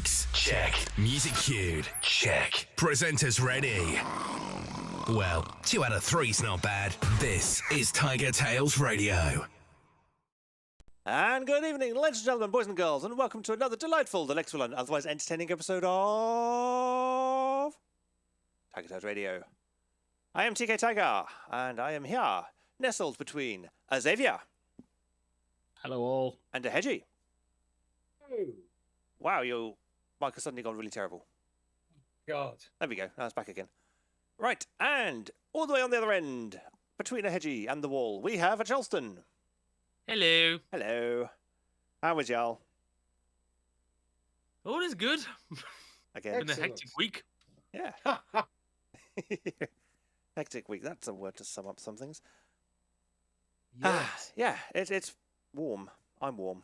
Mics, check. Music cued, check. Presenters ready. Well, 2 out of 3's not bad. This is TigerTails Radio. And good evening, ladies and gentlemen, boys and girls, and welcome to another delightful, delectable, and otherwise entertaining episode of TigerTails Radio. I am TK Tiger, and I am here, nestled between a Xavier. Hello all. And a Hedgie. Oh, Wow, your mic has suddenly gone really terrible. God. There we go, now it's back again. Right, and all the way on the other end, between a Hedgie and the wall, we have a Charleston. Hello. Hello. How was y'all? All is good. Again. Been a hectic week. Yeah. Hectic week, that's a word to sum up some things. Yes. Yeah, it's warm. I'm warm.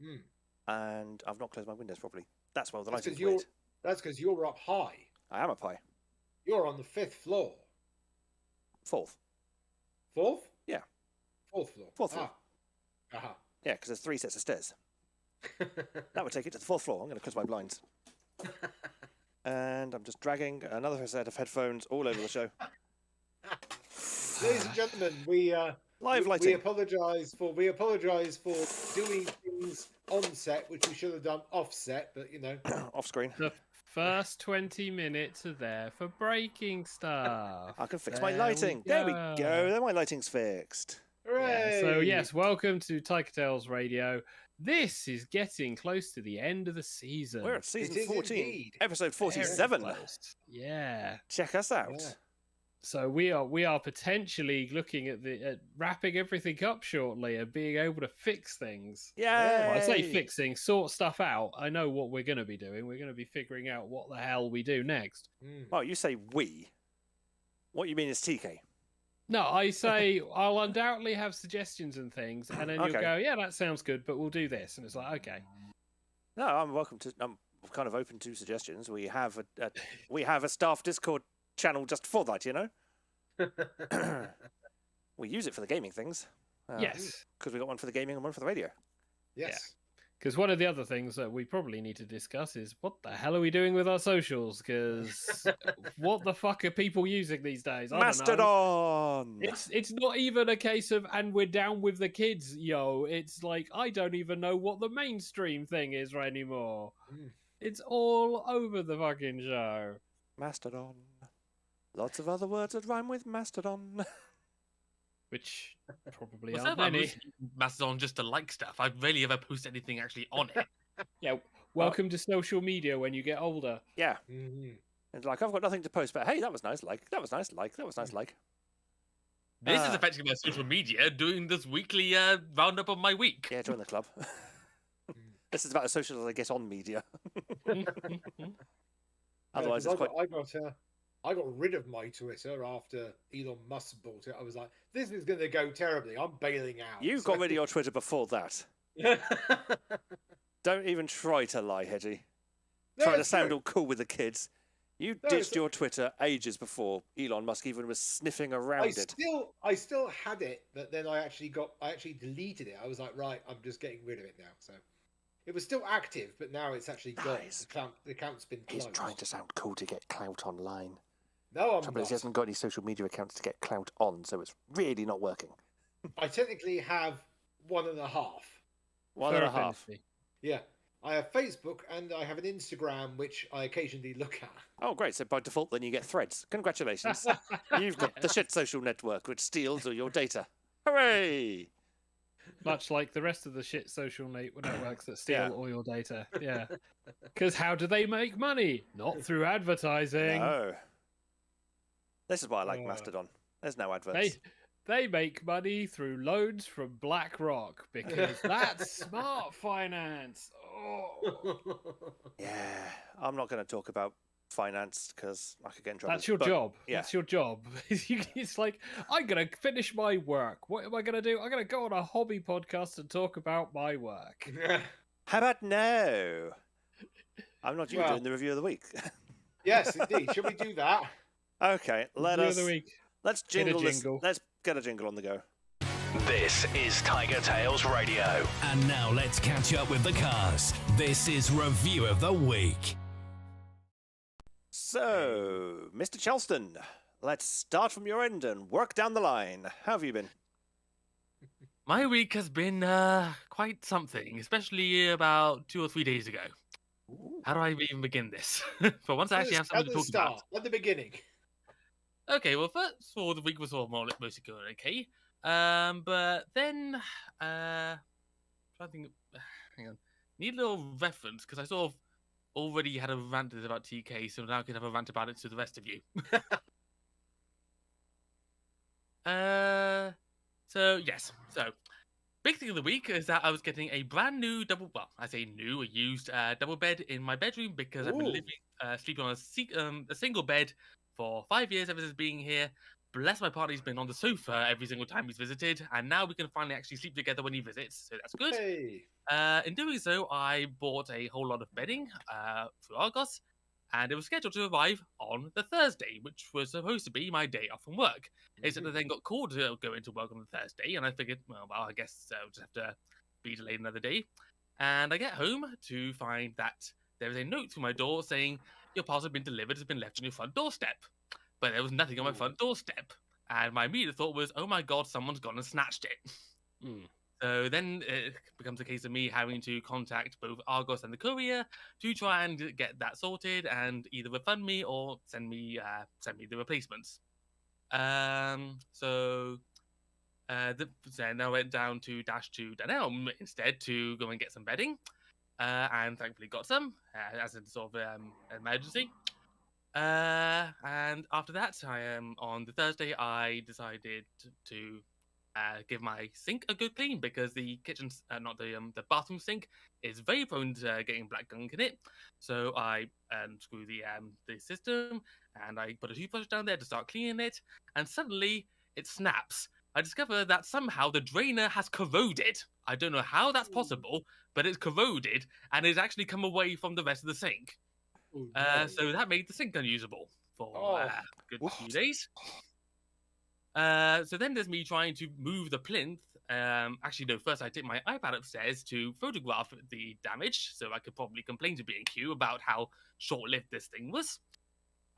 Mm. And I've not closed my windows properly. That's why the That's lighting's because weird. you're up high. I am up high. You're on the 5th floor. 4th. 4th? Yeah. 4th floor. 4th floor. Aha. Yeah, because there's 3 sets of stairs. That would take it to the 4th floor. I'm going to close my blinds. And I'm just dragging another set of headphones all over the show. Ladies and gentlemen, we Live we lighting. apologise for doing things on set, which we should have done off set, but you know. Off screen. The first 20 minutes are there for breaking stuff. I can fix There my lighting. There we go. go. There, my lighting's fixed. Hooray! So yes, welcome to TigerTails Radio. This is getting close to the end of the season. We're at season It is 14, indeed. episode Very 47. close. Yeah. Check us out. Yeah. So we are potentially looking at wrapping everything up shortly and being able to fix things. Yay! Well, I say fixing, sort stuff out. I know what we're going to be doing. We're going to be figuring out what the hell we do next. Mm. Oh, you say we. What you mean is TK. No, I say I'll undoubtedly have suggestions and things, and then you'll Okay. go, yeah, that sounds good, but we'll do this. And it's like, okay. No, I'm kind of open to suggestions. We have a staff Discord channel just for that, you know. We use it for the gaming things. Yes. Because we got one for the gaming and one for the radio. Yes. Because one of the other things that we probably need to discuss is what the hell are we doing with our socials? Because what the fuck are people using these days? I don't know. Mastodon. It's not even a case of and we're down with the kids, yo. It's like I don't even know what the mainstream thing is anymore. Mm. It's all over the fucking show. Mastodon. Lots of other words that rhyme with Mastodon. Which probably What's aren't that about many. using Mastodon just to like stuff? I rarely ever post anything actually on it. Yeah, welcome to social media when you get older. Yeah. Mhm. It's like, I've got nothing to post, but hey, that was nice. Like, that was nice. Like, that was nice. Like. This Ah. is effectively my social media doing this weekly roundup of my week. Yeah, join the club. This is about as social as I get on media. Otherwise, Yeah, it's 'cause quite. I got rid of my Twitter after Elon Musk bought it. I was like, this is going to go terribly. I'm bailing out. You got rid of your Twitter before that. Don't even try to lie, Hedgie. No, Trying to it's sound true. all cool with the kids. You No, ditched it's- your Twitter ages before Elon Musk even was sniffing around it. I still had it, but then I actually deleted it. I was like, right, I'm just getting rid of it now. So it was still active, but now it's actually gone. Nice. The account's been He's closed. trying to sound cool to get clout online. No, I'm Trouble is, not. he hasn't got any social media accounts to get clout on, so it's really not working. I technically have 1.5. One Fair and a half. affinity. Yeah. I have Facebook and I have an Instagram, which I occasionally look at. Oh, great. So by default, then you get Threads. Congratulations. You've got the shit social network, which steals all your data. Hooray! Much like the rest of the shit social networks that steal Yeah. all your data. Yeah. Because how do they make money? Not through advertising. No. This is why I like Oh. Mastodon. There's no adverts. They make money through loans from BlackRock because that's smart finance. Oh. Yeah, I'm not going to talk about finance because I could get in trouble. That's your but- job. yeah. That's your job. It's like, I'm going to finish my work. What am I going to do? I'm going to go on a hobby podcast and talk about my work. How about no? I'm not you Well- doing the review of the week. Yes, indeed. Should we do that? Okay, Review of let's the week. jingle this. jingle. Let's get a jingle on the go. This is TigerTails Radio. And now let's catch up with the cast. This is Review of the Week. So, Mr. Charleston, let's start from your end and work down the line. How have you been? My week has been quite something, especially about 2 or 3 days ago. How do I even begin this? For once, I actually have something to talk about. At the beginning. Okay, well, first of all, the week was sort of mostly going okay. But then, trying to think, hang on, need a little reference because I sort of already had a rant about TK, so now I can have a rant about it to the rest of you. So big thing of the week is that I was getting a brand new used double bed in my bedroom because I've been sleeping on a single bed for 5 years ever since being here. Bless my partner, he's been on the sofa every single time he's visited, and now we can finally actually sleep together when he visits, so that's good. Hey. In doing so, I bought a whole lot of bedding through Argos, and it was scheduled to arrive on the Thursday, which was supposed to be my day off from work. Except that I then got called to go into work on the Thursday, and I figured, well, I guess I'll just have to be delayed another day. And I get home to find that there is a note through my door saying, your parcel has been delivered, has been left on your front doorstep. But there was nothing on my front doorstep. And my immediate thought was, oh my god, someone's gone and snatched it. So then it becomes a case of me having to contact both Argos and the courier to try and get that sorted and either refund me or send me the replacements. Then I went down to Dunelm instead to go and get some bedding, and thankfully got some as a sort of emergency. And after that, on the Thursday, I decided to give my sink a good clean because the the bathroom sink is very prone to getting black gunk in it. So I unscrew the system and I put a toothbrush down there to start cleaning it, and suddenly it snaps. I discover that somehow the drainer has corroded. I don't know how that's possible, but it's corroded and it's actually come away from the rest of the sink. So that made the sink unusable for a good few days. So then there's me trying to move the plinth. Actually, no, first I take my iPad upstairs to photograph the damage so I could probably complain to B&Q about how short-lived this thing was.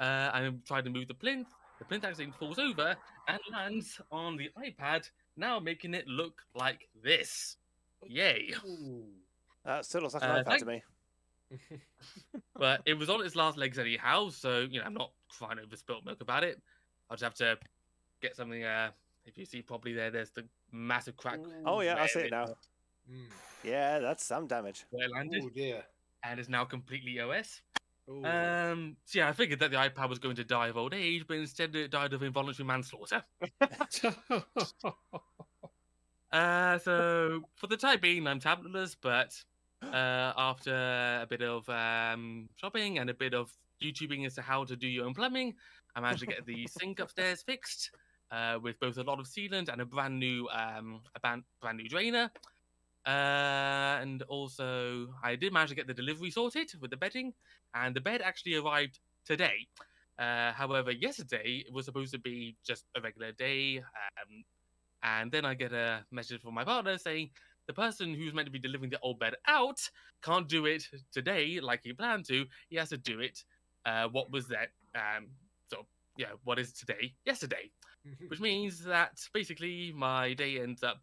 I'm trying to move the plinth. The plinth actually falls over and lands on the iPad, now making it look like this. Yay. That still looks like an iPad to me. But it was on its last legs anyhow, so I'm not crying over spilt milk about it. I'll just have to get something. If you see properly there's the massive crack. Oh yeah, I see it now. Yeah, that's some damage. Where it landed. Oh dear. And is now completely OS. So yeah, I figured that the iPad was going to die of old age, but instead it died of involuntary manslaughter. So for the time being, I'm tabletless, but after a bit of shopping and a bit of YouTubing as to how to do your own plumbing, I managed to get the sink upstairs fixed with both a lot of sealant and a brand new drainer. And also, I did manage to get the delivery sorted with the bedding, and the bed actually arrived today. However, yesterday it was supposed to be just a regular day, and then I get a message from my partner saying the person who's meant to be delivering the old bed out can't do it today like he planned to. He has to do it. What was that? What is today? Yesterday. Which means that basically my day ends up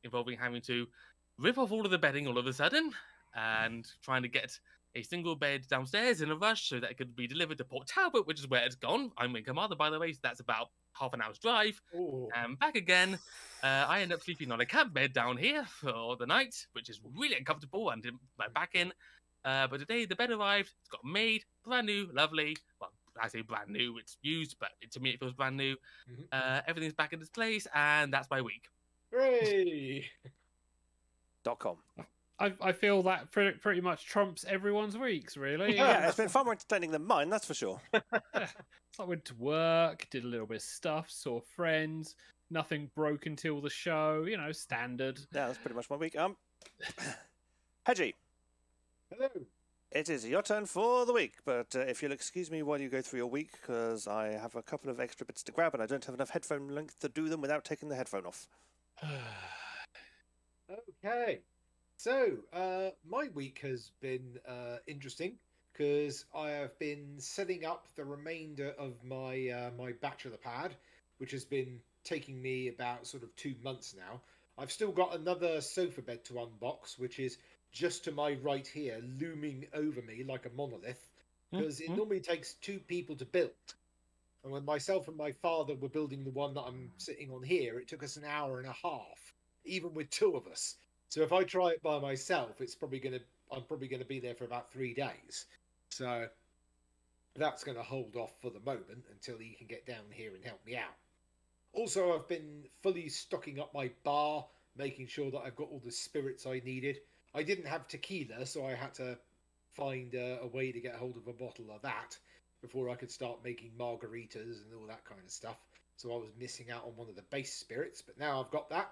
involving having to rip off all of the bedding all of a sudden and trying to get a single bed downstairs in a rush so that it could be delivered to Port Talbot, which is where it's gone. I'm in Carmarthen, by the way, so that's about half an hour's drive. And back again, I end up sleeping on a camp bed down here for the night, which is really uncomfortable and my back in. But today the bed arrived, it's got made, brand new, lovely. Well, I say brand new, it's used, but to me it feels brand new. Everything's back in its place, and that's my week. Hooray! .com. I feel that pretty much trumps everyone's weeks, really. Yeah, it's been far more entertaining than mine, that's for sure. I went to work, did a little bit of stuff, saw friends, nothing broke until the show, standard. Yeah, that's pretty much my week. Hedgie. Hello. It is your turn for the week, but if you'll excuse me while you go through your week, because I have a couple of extra bits to grab and I don't have enough headphone length to do them without taking the headphone off. Okay. So, my week has been interesting because I have been setting up the remainder of my my bachelor pad, which has been taking me about sort of 2 months now. I've still got another sofa bed to unbox, which is just to my right here, looming over me like a monolith, because it normally takes 2 people to build. And when myself and my father were building the one that I'm sitting on here, it took us an hour and a half, even with 2 of us. So if I try it by myself, I'm probably gonna be there for about 3 days. So that's gonna hold off for the moment until he can get down here and help me out. Also, I've been fully stocking up my bar, making sure that I've got all the spirits I needed. I didn't have tequila, so I had to find a way to get hold of a bottle of that before I could start making margaritas and all that kind of stuff. So I was missing out on one of the base spirits, but now I've got that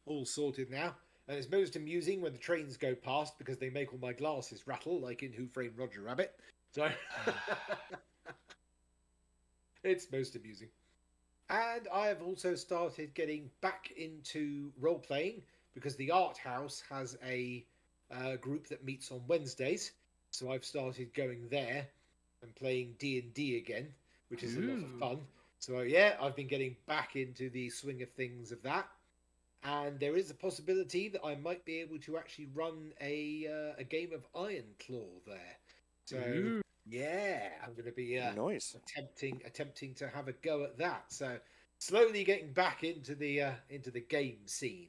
all sorted now. And it's most amusing when the trains go past because they make all my glasses rattle, like in Who Framed Roger Rabbit. So it's most amusing. And I have also started getting back into role-playing because the art house has a group that meets on Wednesdays. So I've started going there and playing D&D again, which is a lot of fun. So yeah, I've been getting back into the swing of things of that. And there is a possibility that I might be able to actually run a game of Iron Claw there. So yeah, I'm going to be Nice. attempting to have a go at that. So slowly getting back into the game scene.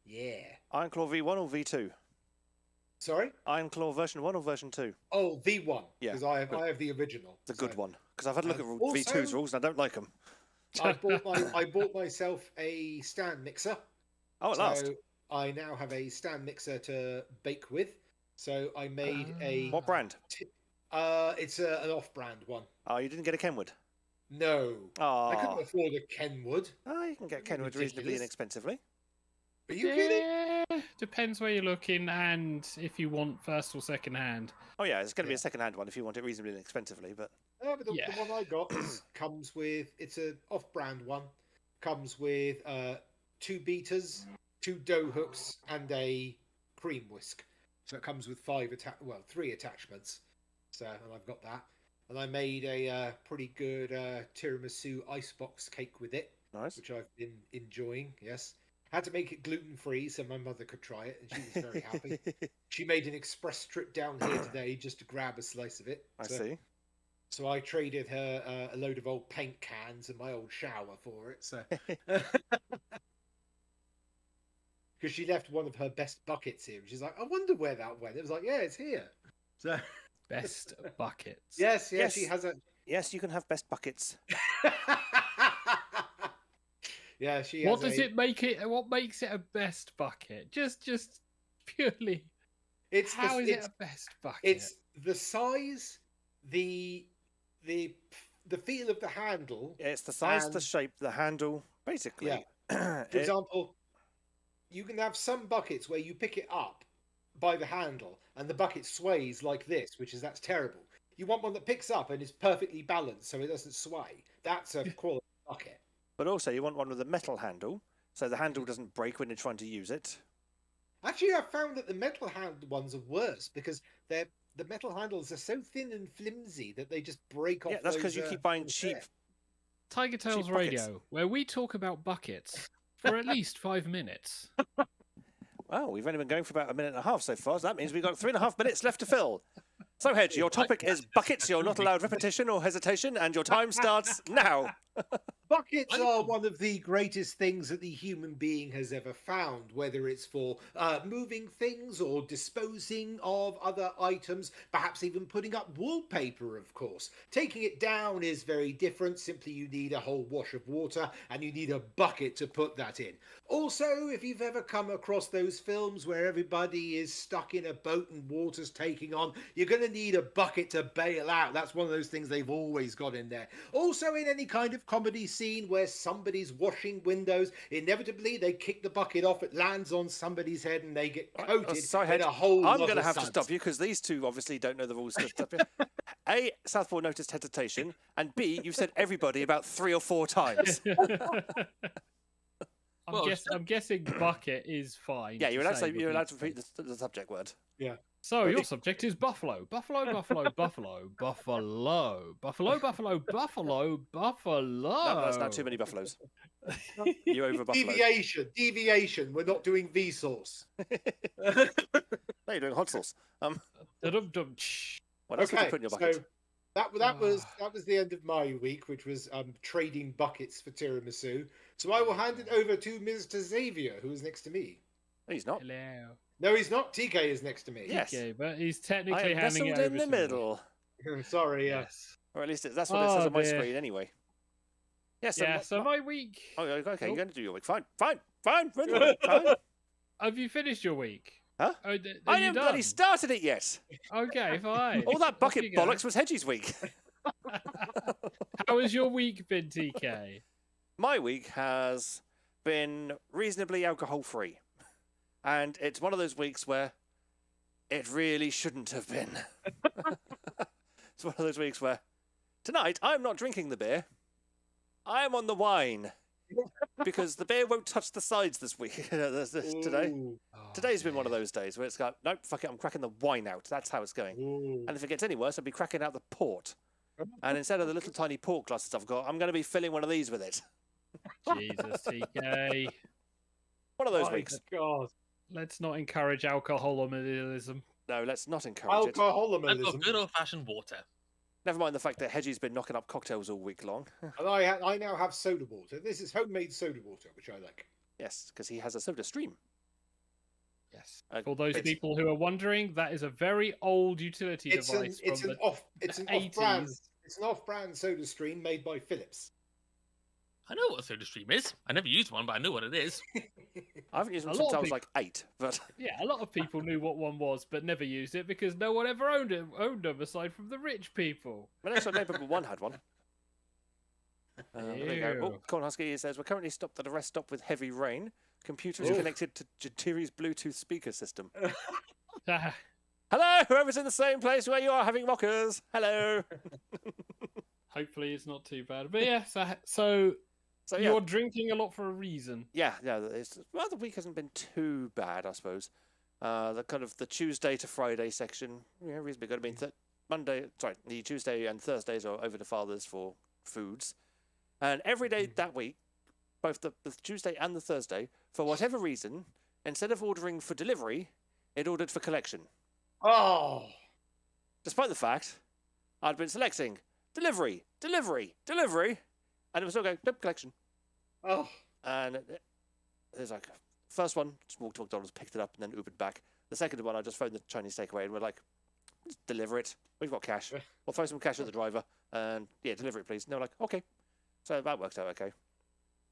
Yeah. Iron Claw V1 or V2? Sorry? Iron Claw version 1 or version 2? Oh, V1. Yeah. Because I have the original. The good one. Because I've had a look at Also- V2's rules and I don't like them. I bought myself a stand mixer. Oh, at last. So I now have a stand mixer to bake with. So I made a... What brand? It's an off-brand one. Oh, you didn't get a Kenwood? No. Oh. I couldn't afford a Kenwood. Oh, you can get Kenwood reasonably inexpensively. Are you kidding? Depends where you're looking and if you want first or second hand. Oh, yeah, it's going to be a second-hand one if you want it reasonably inexpensively, but... No, but the one I got comes with... It's an off-brand one. Comes with 2 beaters, 2 dough hooks, and a cream whisk. So it comes with 3 attachments. So, and I've got that. And I made a pretty good tiramisu icebox cake with it. Nice. Which I've been enjoying, yes. Had to make it gluten-free so my mother could try it, and she was very happy. She made an express trip down here today just to grab a slice of it. I see. So I traded her a load of old paint cans and my old shower for it. So because she left one of her best buckets here, and she's like, "I wonder where that went." It was like, "Yeah, it's here." So Best buckets. yes, Yes. she has a. Yes, you can have best buckets. Yeah, she. What has does it make it? What makes it a best bucket? Just purely. It's How is it a best bucket? It's the size, the feel of the handle. Yeah, it's the size, the and- shape, the handle, basically. Yeah. For example, you can have some buckets where you pick it up by the handle and the bucket sways like this, that's terrible. You want one that picks up and is perfectly balanced so it doesn't sway. That's a quality bucket. But also, you want one with a metal handle, so the handle doesn't break when you're trying to use it. Actually, I've found that the metal handled ones are worse because the metal handles are so thin and flimsy that they just break off. Yeah, that's because you keep buying those cheap. there. TigerTails cheap Radio, buckets. where we talk about buckets for at least 5 minutes. Well, we've only been going for about a minute and a half so far, so that means we've got 3.5 minutes left to fill. So, Hedge, your topic is buckets. You're not allowed repetition or hesitation, and your time starts now. Buckets are one of the greatest things that the human being has ever found, whether it's for moving things or disposing of other items, perhaps even putting up wallpaper, of course. Taking it down is very different. Simply you need a whole wash of water and you need a bucket to put that in. Also, if you've ever come across those films where everybody is stuck in a boat and water's taking on, you're going to need a bucket to bail out. That's one of those things they've always got in there. Also, in any kind of comedy scene where somebody's washing windows, inevitably they kick the bucket off, it lands on somebody's head and they get coated in a whole I'm lot going to of have to suds. stop you because these two obviously don't know the rules to stop you. A, Southpaw noticed hesitation, and B, you've said everybody about 3 or 4 times. I'm guessing bucket is fine. Yeah, you're allowed to say, with you're allowed these to repeat things. the subject word. Yeah. So your subject is buffalo, buffalo, buffalo, buffalo, buffalo, buffalo, buffalo, buffalo, buffalo. No, that's now too many buffaloes. You over buffalo. Deviation. We're not doing Vsauce. No, you're doing hot sauce. Da-dum-dum. What else would you Okay, put in your bucket? so that was the end of my week, which was trading buckets for tiramisu. So I will hand it over to Mr. Xavier, who is next to me. No, he's not. Hello. No, he's not. TK is next to me. Yes. Okay, but he's I technically am handing it nestled over in the to me. middle. Sorry. Yes. Or at least that's what it says Oh, on my dear. screen anyway. Yes. Yeah. So my week. Oh, okay. Oh. You're going to do your week. Fine. Run your week, fine. Have you finished your week? Huh? Oh, I haven't bloody started it yet. Okay, fine. All that Off bucket you go. bollocks was Hedgie's week. How has your week been, TK? My week has been reasonably alcohol-free. And it's one of those weeks where it really shouldn't have been. It's one of those weeks where tonight I'm not drinking the beer. I am on the wine. Because the beer won't touch the sides this week. Today. Ooh. Today's been one of those days where it's like, nope, fuck it, I'm cracking the wine out. That's how it's going. Ooh. And if it gets any worse, I'll be cracking out the port. And instead of the little tiny port glasses I've got, I'm going to be filling one of these with it. Jesus, TK. One of those My weeks. God. Let's not encourage alcoholism. No, let's not encourage it. I've got Alcoholism. good old-fashioned water. Never mind the fact that Hedgie's been knocking up cocktails all week long. And I now have soda water. This is homemade soda water, which I like. Yes, because he has a soda stream. Yes. Uh, For those it's- people who are wondering, that is a very old utility It's device an from the off-brand 80s. It's an off-brand soda stream made by Philips. I know what a soda stream is. I never used one, but I know what it is. I haven't used them A since lot I of was like 8, but Yeah, a lot of people knew what one was, but never used it because no one ever owned them aside from the rich people. Vanessa Neighbourhood 1 had one. There you go. Ew. Oh, Corn Husky says, we're currently stopped at a rest stop with heavy rain. Computers Oof. connected to Jatiri's Bluetooth speaker system. Ah, Hello, whoever's in the same place where you are having mockers. Hello. Hopefully, it's not too bad. But yeah, so So yeah, you're drinking a lot for a reason. yeah. Well, the week hasn't been too bad, I suppose. The kind of the Tuesday to Friday section, yeah, reasonably good. I mean, the Tuesday and Thursdays are over to Father's for foods, and every day that week, both the Tuesday and the Thursday, for whatever reason, instead of ordering for delivery, it ordered for collection. Oh, Despite the fact I'd been selecting delivery, and it was still going, nope, collection. oh, And there's like, first one, just walked to McDonald's, picked it up, and then Ubered back. The second one, I just phoned the Chinese takeaway, and we're like, just deliver it. We've got cash. We'll throw some cash at the driver, and yeah, deliver it, please. And they were like, okay. So that worked out okay.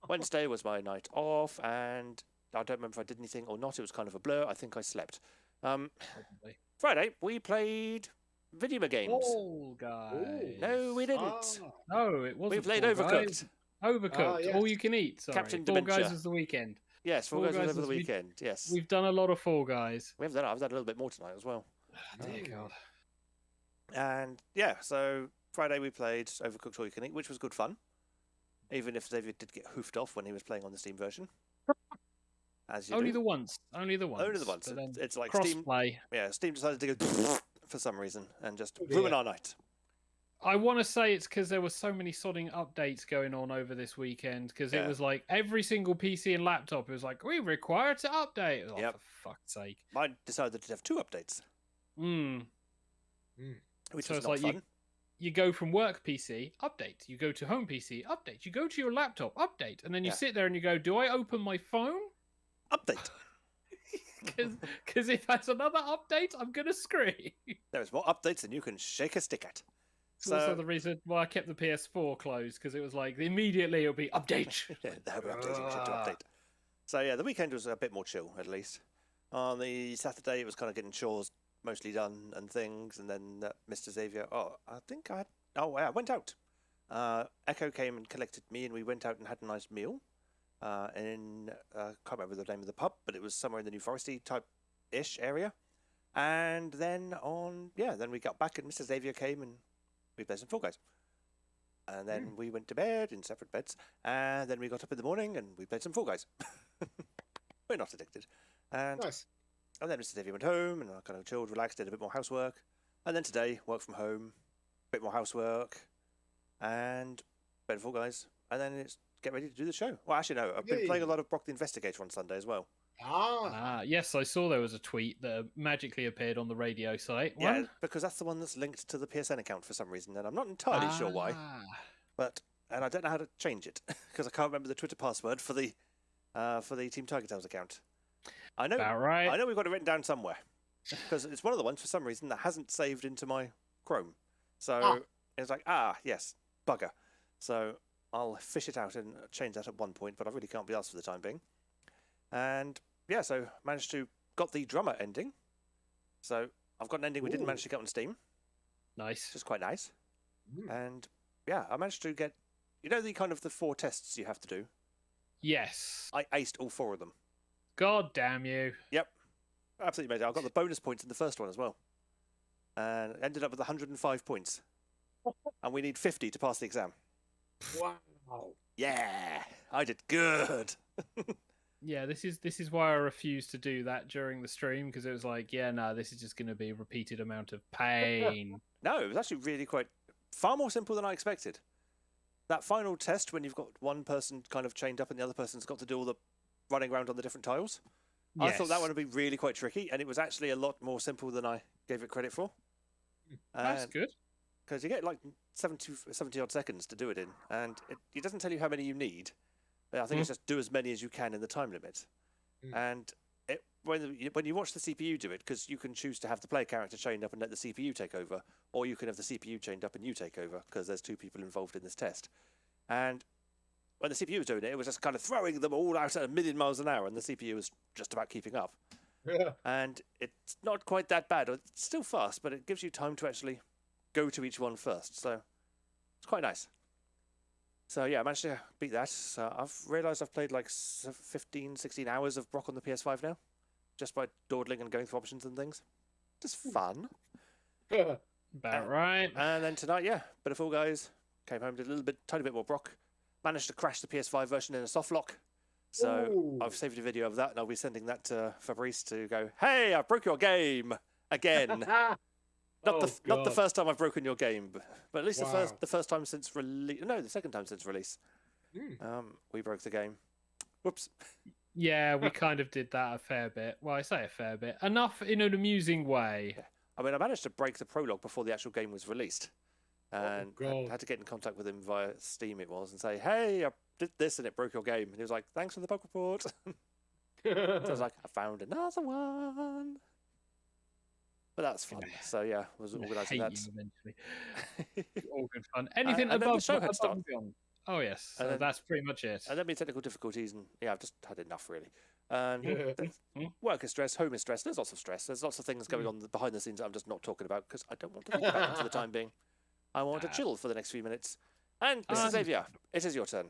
Wednesday was my night off, and I don't remember if I did anything or not. It was kind of a blur. I think I slept. Probably. Friday, we played video games. Fall Guys. No, we didn't. ah. No, it wasn't. We played Fall Overcooked. Guys. Overcooked. yes. All you can eat. Sorry. Captain Fall Dementia. Guys was the weekend. Yes, Fall Fall Guys was Guys over the was- weekend. Yes, We've done a lot of Fall Guys. I've done a little bit more tonight as well. Dear Mm. God. And yeah, so Friday we played Overcooked All You Can Eat, which was good fun. Even if David did get hoofed off when he was playing on the Steam version. As you Only do. the once. Only the once. Only the once. But then It's like Steam. crossplay. Yeah, Steam decided to go for some reason and just Oh, dear. ruin our night. I want to say it's because there were so many sodding updates going on over this weekend. Because Yeah. it was like every single PC and laptop. It was like we require to update. Oh, Yep. for fuck's sake. Mine decided to have 2 updates, Hmm. which So was it's not like fun. You go from work PC, update. You go to home PC, update. You go to your laptop, update. And then you Yeah. sit there and you go, do I open my phone? Update. Because if that's another update, I'm going to scream. There's more updates than you can shake a stick at. It's also the reason why I kept the PS4 closed, because it was like, immediately it'll be update. Yeah, they'll be updating shit to update. So yeah, the weekend was a bit more chill, at least. On the Saturday, it was kind of getting chores mostly done and things, and then Mr. Xavier. I went out. Echo came and collected me, and we went out and had a nice meal. Can't remember the name of the pub, but it was somewhere in the New Foresty type ish area. And then then we got back, and Mr. Xavier came and we played some Fall Guys. And then we went to bed in separate beds. And then we got up in the morning and we played some Fall Guys. We're not addicted. And, Nice. and then Mr. Davey went home and I kind of chilled, relaxed, did a bit more housework. And then today, work from home, bit more housework, and bed of Fall Guys. And then it's get ready to do the show. Well, actually, no. I've been playing a lot of Brock the Investigator on Sunday as well. Yes, I saw there was a tweet that magically appeared on the radio site. Yeah, because that's the one that's linked to the PSN account for some reason, and I'm not entirely sure why. And I don't know how to change it because I can't remember the Twitter password for the Team TigerTails account. I know. Right. I know we've got it written down somewhere because it's one of the ones for some reason that hasn't saved into my Chrome. So it's like, yes, bugger. So I'll fish it out and change that at one point, but I really can't be asked for the time being. And yeah, so managed to got the drummer ending. So I've got an ending we didn't manage to get on Steam. Nice. Which is quite nice. And yeah, I managed to get, the kind of the 4 tests you have to do. Yes. I aced all 4 of them. God damn you. Yep. Absolutely amazing. I got the bonus points in the first one as well. And ended up with 105 points. And we need 50 to pass the exam. Wow. Yeah, I did good. Yeah, this is why I refused to do that during the stream because it was like, this is just going to be a repeated amount of pain. No, it was actually really far more simple than I expected. That final test when you've got one person kind of chained up and the other person's got to do all the running around on the different tiles. Yes. I thought that one would be really quite tricky, and it was actually a lot more simple than I gave it credit for. That's good. Because you get like 70 odd seconds to do it in, and it doesn't tell you how many you need. I think it's just do as many as you can in the time limit. And when you watch the CPU do it, because you can choose to have the player character chained up and let the CPU take over, or you can have the CPU chained up and you take over, because there's 2 people involved in this test. And when the CPU was doing it, it was just kind of throwing them all out at 1,000,000 miles an hour, and the CPU was just about keeping up. Yeah. And it's not quite that bad. It's still fast, but it gives you time to actually go to each one first. So it's quite nice. So yeah, I managed to beat that. So I've realised I've played like 15, 16 hours of Brock on the PS5 now, just by dawdling and going through options and things. Just fun. About right. And then tonight, bit of Fall Guys. Came home, did a tiny bit more Brock. Managed to crash the PS5 version in a soft lock. So I've saved a video of that, and I'll be sending that to Fabrice to go, hey, I broke your game again. Not the first time I've broken your game, but at least the first time since release. No, the second time since release. We broke the game. Whoops. Yeah, we kind of did that a fair bit. Well, I say a fair bit. Enough in an amusing way. Yeah. I mean, I managed to break the prologue before the actual game was released. And I had to get in contact with him via Steam, it was, and say, hey, I did this and it broke your game. And he was like, thanks for the bug report. So I was like, I found another one. But that's fun. So yeah, I was organising that. Eventually. All good fun. Anything and above the show had started. Oh yes, so that's pretty much it. And then me technical difficulties, and I've just had enough really. And work is stress, home is stress. There's lots of stress. There's lots of things going on behind the scenes that I'm just not talking about because I don't want to think about them for the time being. I want to chill for the next few minutes. And Mr. Xavier, it is your turn.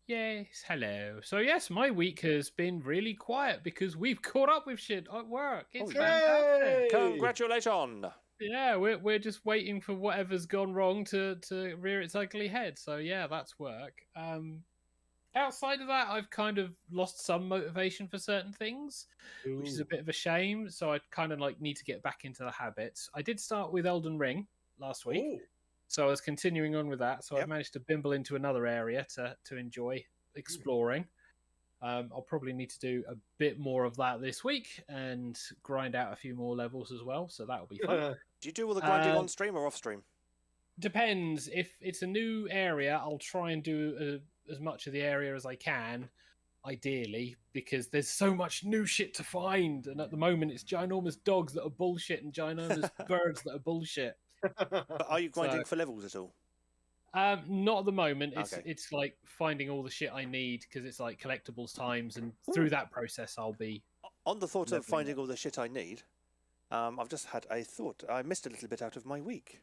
Yes, hello. So yes, my week has been really quiet because we've caught up with shit at work. It's fantastic. Congratulations. Yeah, we're just waiting for whatever's gone wrong to rear its ugly head. So yeah, that's work. Outside of that, I've kind of lost some motivation for certain things, which is a bit of a shame. So I kind of need to get back into the habits. I did start with Elden Ring last week. So I was continuing on with that. So I managed to bimble into another area to enjoy exploring. I'll probably need to do a bit more of that this week and grind out a few more levels as well. So that'll be fun. Do you do all the grinding on stream or off stream? Depends. If it's a new area, I'll try and do as much of the area as I can, ideally, because there's so much new shit to find. And at the moment, it's ginormous dogs that are bullshit and ginormous birds that are bullshit. But are you grinding for levels at all? Not at the moment. It's like finding all the shit I need because it's like collectibles times, and through that process, I'll be. On the thought of finding all the shit I need, I've just had a thought. I missed a little bit out of my week.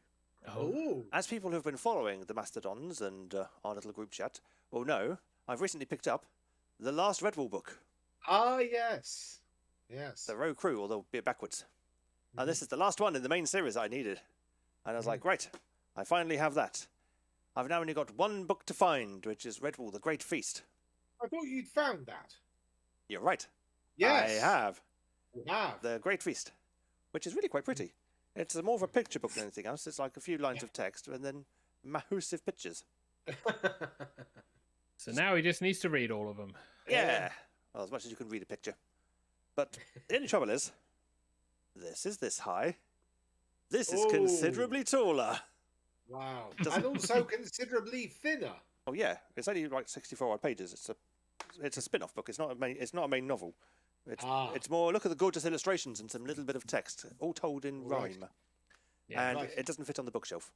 As people who've been following the Mastodons and our little group chat will know, I've recently picked up the last Redwall book. Ah, yes. The Row Crew, although a bit backwards. And this is the last one in the main series I needed. And I was like, great, I finally have that. I've now only got one book to find, which is Redwall, The Great Feast. I thought you'd found that. You're right. Yes. I have. You have. The Great Feast, which is really quite pretty. It's more of a picture book than anything else. It's like a few lines of text and then massive pictures. So now he just needs to read all of them. Yeah. Well, as much as you can read a picture. But the only trouble is, this is this high. This is considerably taller. Wow. And also considerably thinner. Oh yeah, it's only like 64 odd pages. It's a spin-off book. It's not a main novel. It's more, look at the gorgeous illustrations and some little bit of text, all told in rhyme. Yeah, and it doesn't fit on the bookshelf.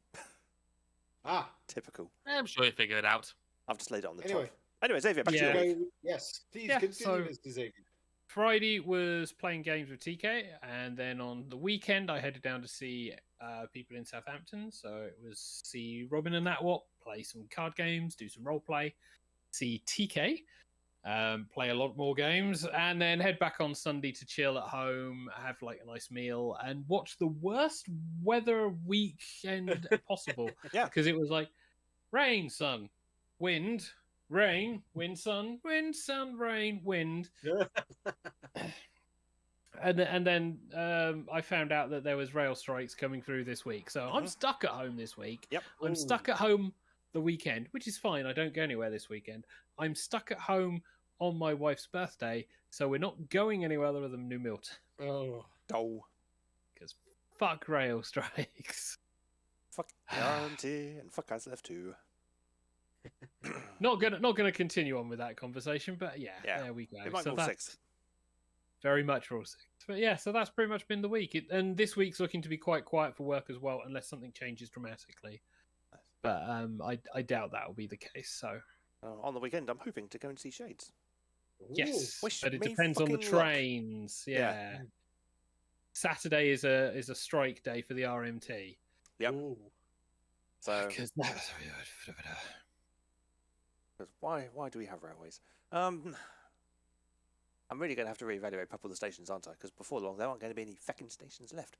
Typical. I'm sure you figure it out. I've just laid it on the top. Anyway, Xavier, back to you. Yes, please continue, Mr. Xavier. Friday was playing games with TK, and then on the weekend I headed down to see people in Southampton. So it was see Robin and Natwat, play some card games, do some role play, see TK, play a lot more games, and then head back on Sunday to chill at home, have like a nice meal, and watch the worst weather weekend possible. Yeah, because it was like rain, sun, wind. Rain, wind, sun, rain, wind. and then I found out that there was rail strikes coming through this week. So I'm stuck at home this week. Yep. I'm stuck at home the weekend, which is fine. I don't go anywhere this weekend. I'm stuck at home on my wife's birthday, so we're not going anywhere other than New Milton. Oh. Because fuck rail strikes. Fuck guarantee and fuck us left too. Not gonna continue on with that conversation, but yeah. There we go. It might so rule that's 6. Very much rule 6. But yeah, so that's pretty much been the week. And this week's looking to be quite quiet for work as well, unless something changes dramatically. But I doubt that will be the case. So on the weekend, I'm hoping to go and see Shades. Yes, Wish but it me depends on the fucking luck. trains. Yeah. Saturday is a strike day for the RMT. Yep. So Because why do we have railways? I'm really going to have to reevaluate a couple of the stations, aren't I? Because before long, there aren't going to be any fucking stations left.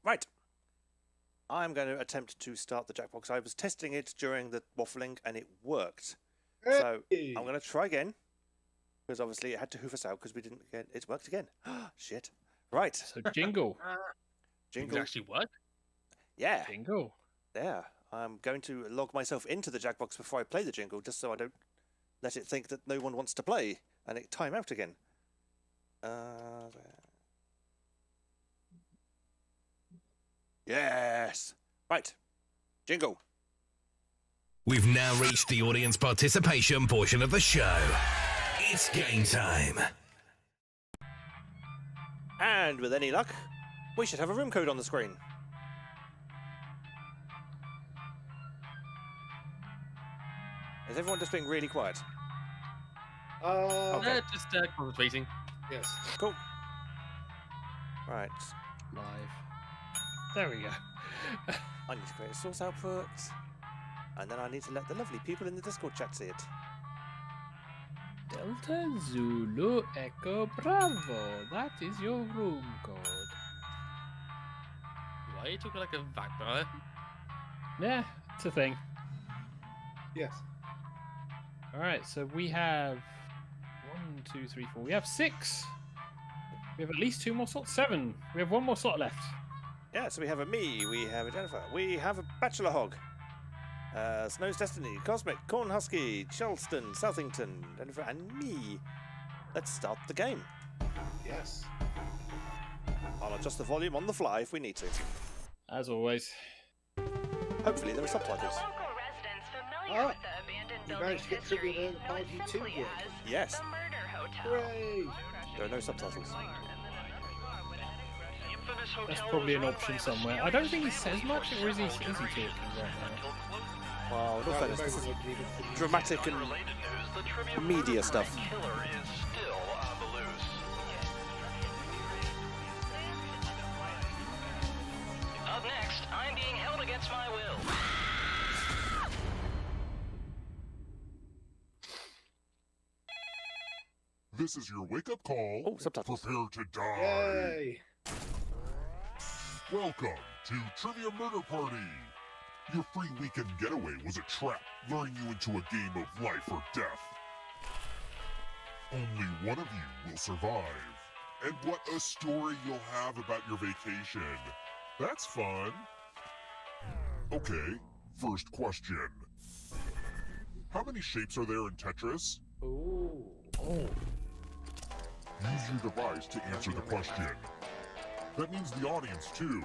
Right. I'm going to attempt to start the Jackbox. I was testing it during the waffling, and it worked. So I'm going to try again. Because obviously it had to hoof us out because we didn't get it. Worked again. Shit. Right. So jingle. Jingle. It actually work? Yeah. Jingle. There. I'm going to log myself into the Jackbox before I play the jingle, just so I don't let it think that no one wants to play and it time out again. Yes. Right. Jingle. We've now reached the audience participation portion of the show. It's game time. And with any luck, we should have a room code on the screen. Is everyone just being really quiet? Okay. Just concentrating. Yes. Cool. Right. Live. There we go. I need to create a source output. And then I need to let the lovely people in the Discord chat see it. Delta Zulu Echo Bravo. That is your room code. Why are you talking like a vampire? Yeah, it's a thing. Yes. Alright, so we have 1, 2, 3, 4. We have 6. We have at least 2 more slots. 7. We have 1 more slot left. Yeah, so we have a me, we have a Jennifer, we have a Bachelor Hog, Snow's Destiny, Cosmic, Corn Husky, Charleston, Southington, Jennifer, and me. Let's start the game. Yes. I'll adjust the volume on the fly if we need to. As always. Hopefully there are subtitles. You managed to get trivia to party 2 work. Yes. Hooray! There are no subtitles. That's probably an option somewhere. I don't think he says much, or is he talking right now? Well, in all fairness, this is dramatic and media stuff. Up next, I'm being held against my will. This is your wake-up call. Oh, subtitles. Prepare to die. Yay! Welcome to Trivia Murder Party. Your free weekend getaway was a trap, luring you into a game of life or death. Only one of you will survive. And what a story you'll have about your vacation. That's fun. Okay, first question. How many shapes are there in Tetris? Ooh. Oh. Use your device to answer the question. That means the audience too.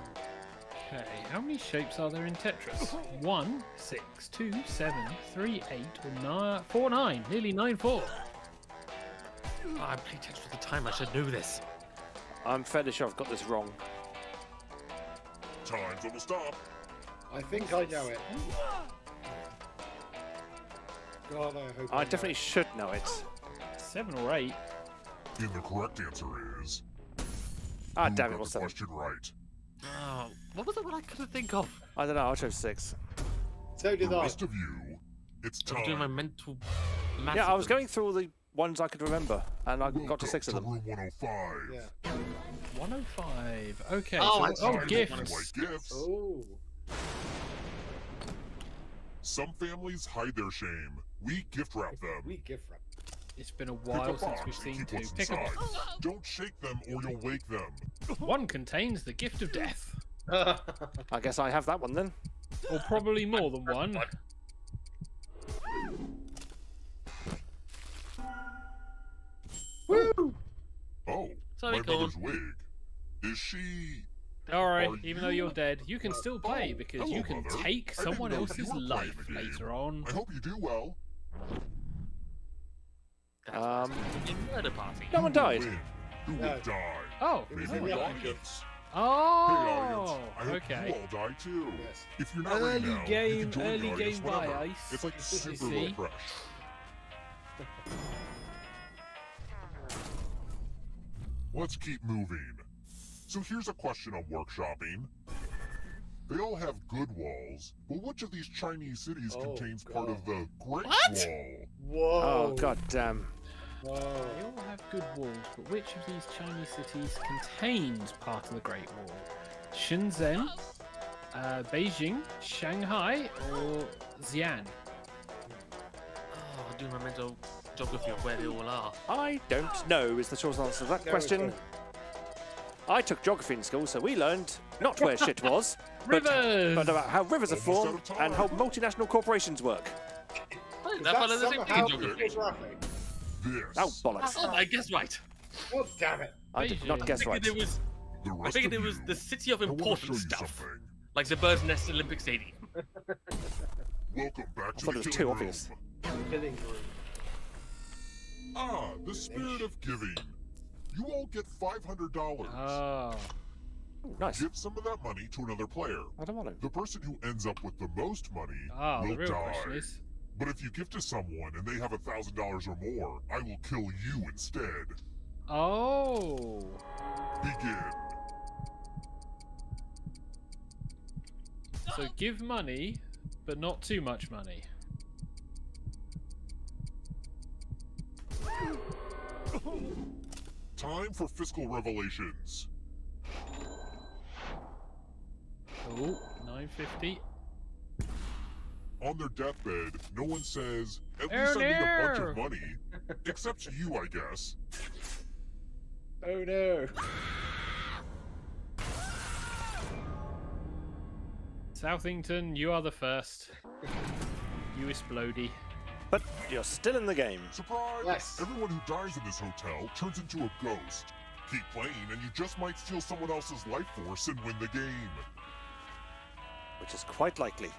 Okay, how many shapes are there in Tetris? 1, 6, 2, 7, 3, 8, or 9, 4, 9. Nearly 9, 4. Oh, I played Tetris for the time. I should know this. I'm fairly sure I've got this wrong. Time's almost up. I think I know it. God, I hope I know definitely it. should know it. 7 or 8. And the correct answer is... Ah, who damn it, got what's the that? question right? Oh, what was the one I couldn't think of? I don't know, I chose 6. So did The I. rest of you, it's I was doing my time. mental math. Yeah, I was of them. going through all the ones I could remember, and I got to Welcome 6 of them. Room 105. Yeah. 105. Okay. Oh, so, I see. oh, Like gifts. gifts. Oh. Some families hide their shame. We gift wrap them. We gift wrap. It's been a Pick while a since box we've and seen keep 2. what's Pick a inside. box. Don't shake them or you'll wake them. One contains the gift of death. I guess I have that one then. Or probably more than one. Oh, Sorry, my Corn. mother's wig. Is she... Alright, Are even though you- you're dead, you can still play because hello, you can Mother. take I didn't someone know you else's were playing life the game. later on. I hope you do well. That's why it's Um, going to be a murder party. No one died. Win. Who No. will die? Oh, It was Maybe in the the audience. Hey, oh, audience. I hope okay. you all die too. Yes. If you're not ready Early now, you game, can join the early audience game by whenever. ice. It's like You super see? low fresh. Let's keep moving. So here's a question on workshopping. They all have good walls, but which of these Chinese cities Oh, contains part God. of the Great What? Wall? Whoa. Oh, god damn. Whoa. They all have good walls, but which of these Chinese cities contains part of the Great Wall? Shenzhen, Beijing, Shanghai, or Xi'an? Oh, I'm doing my mental geography of where they all are. I don't know is the short answer to that No, question. no. I took geography in school, so we learned not where shit was, but Rivers! about how rivers are Almost formed out of time. and how multinational corporations work. Oh, Is that that follows the same somehow thing in geography. geographic? This. Oh, bollocks. Oh, I guess right. Oh, damn it. I did not Beijing. guess I right. figured it was, The I rest figured of it was you, the city of I want to show important you stuff, something. like the Bird's Nest Olympic Stadium. Welcome back to thought the it was killing too room. obvious. Killing room. Ah, the spirit of giving. You all get $500. Oh. Ooh, nice. Give some of that money to another player. I don't want to. The person who ends up with the most money Ah, will the real die. question is. But if you give to someone and they have $1,000 or more, I will kill you instead. Oh. Begin. So give money, but not too much money. Time for fiscal revelations. Oh, 950. On their deathbed, no one says, at Oh, least I need a bunch no. of money. Except you, I guess. Oh, no. Southington, you are the first. You explodey. But you're still in the game. Surprise! Yes. Everyone who dies in this hotel turns into a ghost. Keep playing and you just might steal someone else's life force and win the game. Which is quite likely.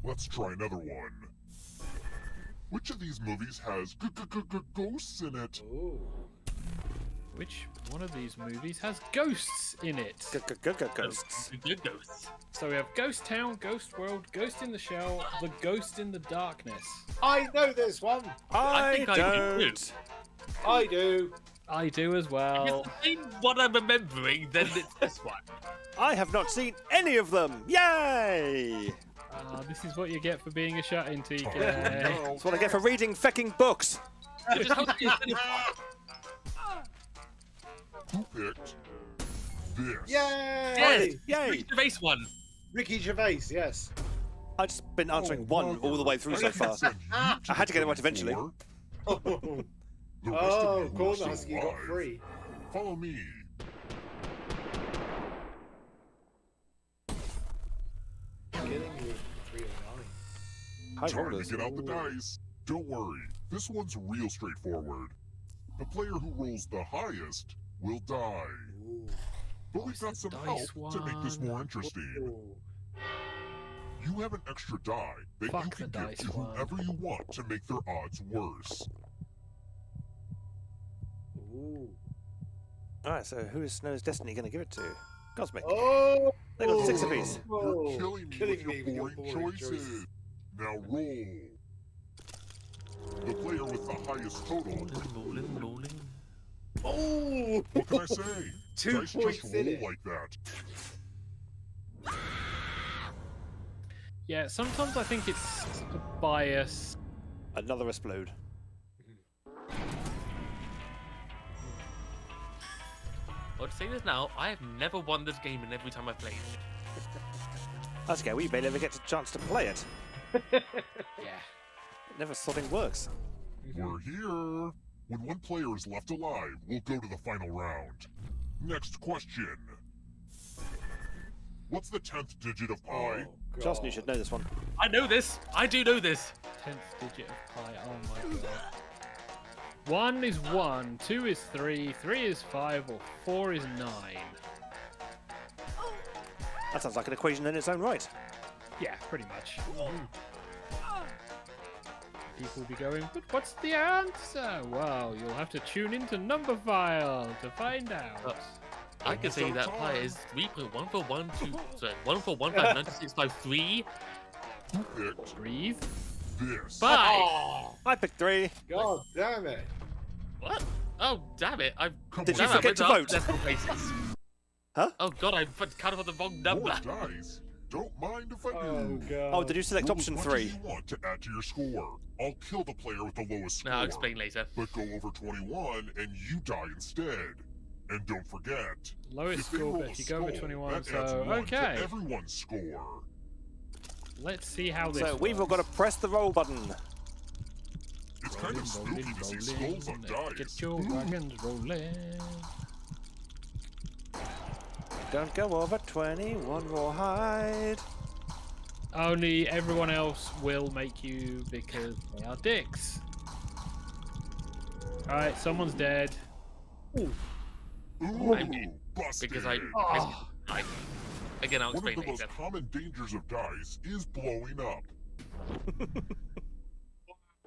Let's try another one. Which of these movies has ghosts in it? Ooh. Which one of these movies has ghosts in it? Ghosts. Good ghosts. So we have Ghost Town, Ghost World, Ghost in the Shell, The Ghost in the Darkness. I know this one. I think I do too. don't. I do. I do as well. If it's what I'm remembering, then it's this one. I have not seen any of them. Yay! This is what you get for being a shut-in, TK. That's what I get for reading fecking books. It just helps you finish one. Who picked this. Yay! Yes, Ricky Gervais one. Ricky Gervais, yes. I've just been answering one all the way through so far. I had to get it right eventually. Oh, The rest of you who are Corn still Husky got alive, free. follow me. Killing you 309. High Time rollers. to get out the dice. Don't worry, this one's real straightforward. The player who rolls the highest will die. Ooh. But we've got some help dice to make this one? more interesting. Ooh. You have an extra die that Fuck you the can give dice to one. whoever you want to make their odds worse. Ooh. Alright, so who is Snow's Destiny going to give it to? Cosmic. Oh! They got 6 apiece. You're killing me Killing with me your with your boring boring choices. choices. Now roll. The player with the highest total. Rolling. Oh! What can I say? 2 Dice points just in roll it. like that. Yeah, sometimes I think it's a bias. Another explode. I'll say this now, I have never won this game in every time I've played it. That's okay, we may never get a chance to play it. Yeah. It never something works. We're here. When one player is left alive, we'll go to the final round. Next question. What's the 10th digit of pi? Oh, Justin, you God. should know this one. I know this. I do know this. 10th digit of pi. Oh my god. 1 is 1, 2 is 3, 3 is 5, or 4 is 9. That sounds like an equation in its own right. Yeah, pretty much. People will be going, but what's the answer? Well, you'll have to tune into Number File to find out. I can say that pi is 3.14123. Picked Breathe. this. Bye. Oh, I picked 3. God damn it. What? Oh, damn it. Did you Damn it, I forget went to up vote? decimal places. Huh? Oh, God, I counted on the wrong number. More dice. Don't mind if I Oh, do. God. Oh, did you select Roll option as much 3? as you want to add to your score. I'll kill the player with the lowest score. No, I'll explain later. But go over 21 and you die instead. And don't forget, Lowest if they score, roll but a if you go over skull, 21, that so adds 1 okay. to everyone's score. Let's see how this So we've all got to press the roll button. It's kind of spooky to see skulls on dice. Get your wagons rolling. Don't go over 21, rawhide. Only everyone else will make you because they are dicks. Alright, someone's dead. Ooh, I mean, busted. Because I again, I'll One of explain the most later. common dangers of dice is blowing up.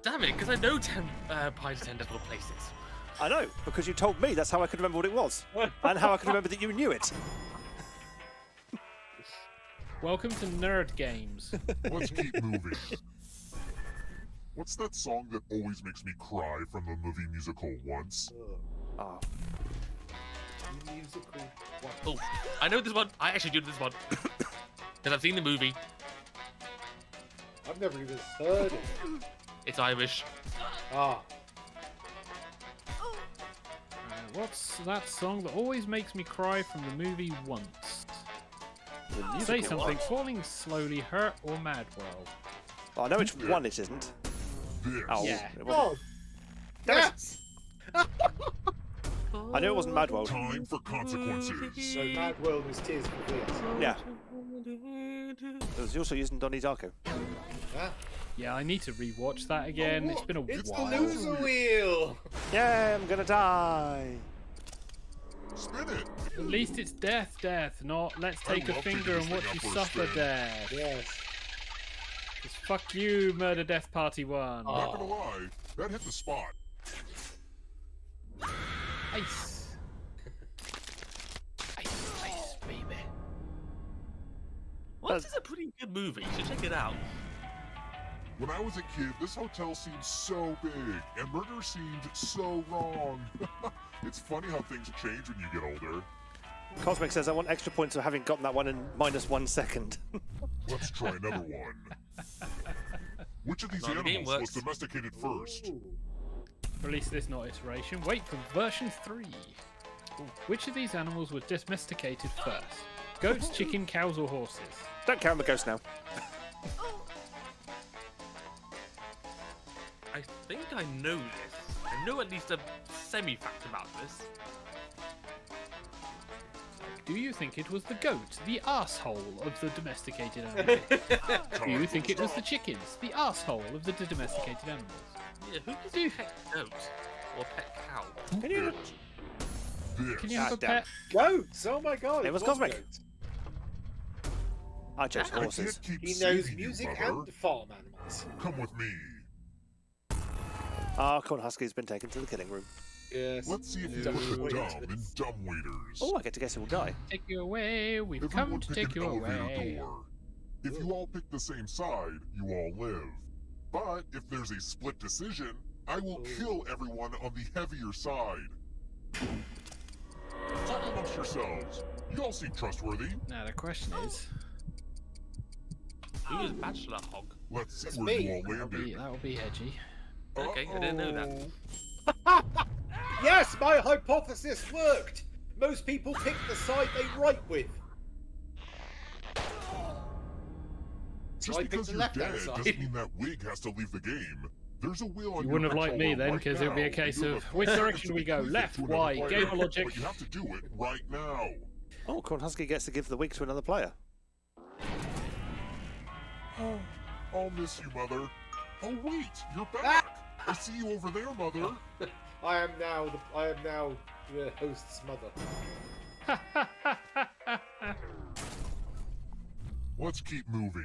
Damn it, because I know 10 pies 10 difficult places. I know, because you told me that's how I could remember what it was. And how I could remember that you knew it. Welcome to Nerd Games. Let's keep moving. What's that song that always makes me cry from the movie musical Once? Oh, Musical. Oh, I know this one. I actually do this one. Because I've seen the movie. I've never even heard it. It's Irish. Ah. What's that song that always makes me cry from the movie Once? the Say musical something. one. Falling slowly, hurt or mad world? Oh, I know which one it isn't. This. Oh, Yeah. it wasn't. Oh, Damn it. yes! I knew it wasn't Mad World. Time for consequences. So Mad World is Tears for Fears. Yeah. It was also using Donnie Darko. Ah. Yeah, I need to rewatch that again. Oh, It's been a It's while. the loser wheel! Yeah, I'm gonna die. Spin it. At least it's death, not let's I take a love finger taking and this watch you thing out for a suffer spin. death. Yes. 'Cause fuck you, Murder Death Party 1. Oh. Not gonna lie, that hit the spot. Ice. Ice, baby. Once is a pretty good movie. You should check it out. When I was a kid, this hotel seemed so big, and murder seemed so wrong. It's funny how things change when you get older. Cosmic says I want extra points for having gotten that one in -1 second. Let's try another one. Which of these No, the game animals was works. domesticated first? Ooh. Release this not iteration. Wait for version 3. Which of these animals were domesticated first? Goats, chicken, cows, or horses? Don't count the ghost now. I think I know this. I know at least a semi-fact about this. Do you think it was the goat, the arsehole of the domesticated animals? Do you think it was the chickens, the arsehole of the domesticated animals? Yeah, who does a pet goat or pet cow? Can you? Can you have a damn. pet? Goats! Oh my god! It was what cosmic. goats? I chose I horses. can't keep He knows saving you, music Mother. and farm animals. Come with me. Corn Husky's been taken to the killing room. Yes. Let's see if you Dumb put the waiters. dumb in dumb waiters. Oh, I get to guess who will die. Take you away. We've Everyone come to pick take an you elevator away. door. If you all pick the same side, you all live. But if there's a split decision, I will kill everyone on the heavier side. Talk amongst yourselves. You all seem trustworthy. Now the question is, Who is Bachelor Hog? Let's see That's where me. you all landed. that will be edgy. Okay, I didn't know that. Yes, my hypothesis worked! Most people pick the side they write with. So Just I picked because the you're left-hand dead side. doesn't mean that wig has to leave the game. There's a wheel on You your wouldn't have liked me controller then, right because it would be a now. case You have of a which few direction seconds we to go, tweak it left, to another Y, player, gamer logic. But you have to do it right now. Oh, Corn Husky gets to give the wig to another player. Oh, I'll miss you, Mother. Oh wait, you're back. I see you over there, Mother. I am now the host's mother. Let's keep moving.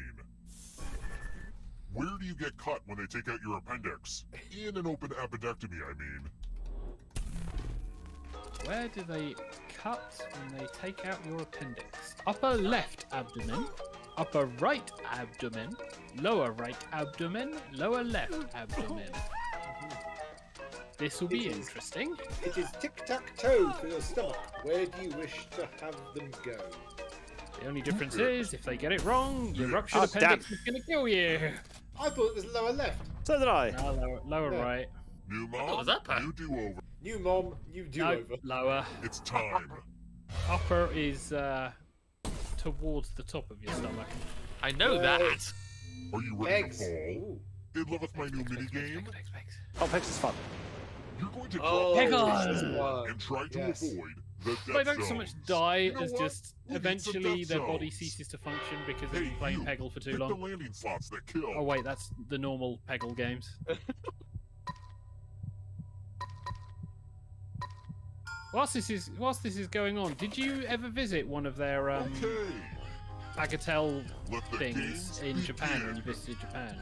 Where do you get cut when they take out your appendix? In an open appendectomy, I mean. Where do they cut when they take out your appendix? Upper left abdomen, upper right abdomen, lower right abdomen, lower left abdomen. This will be interesting. It is tic-tac-toe for your stomach. Where do you wish to have them go? The only difference is, if they get it wrong, your ruptured Oh, appendix is going to kill you. I thought it was lower left. So did I. No, lower Yeah. right. New What mom, was that, Pat? new do-over. New mom, new No, do-over. lower. It's time. Upper is towards the top of your stomach. I know Well, that. Are you ready Eggs. to fall? Ooh. In love with my new minigame? Oh, Pegs is fun. You're going to Oh, drop Peggle! the this sword one. and try to Yes. avoid the death They don't so much zones. die You know as what? just We'll get some eventually death their body zones. ceases to function because Hey, they've been playing you, Peggle for too pick long. the landing slots that kill. Oh wait, that's the normal Peggle games. Whilst this is going on, did you ever visit one of their Okay. bagatelle Let the things games in Japan when you begin. visited Japan?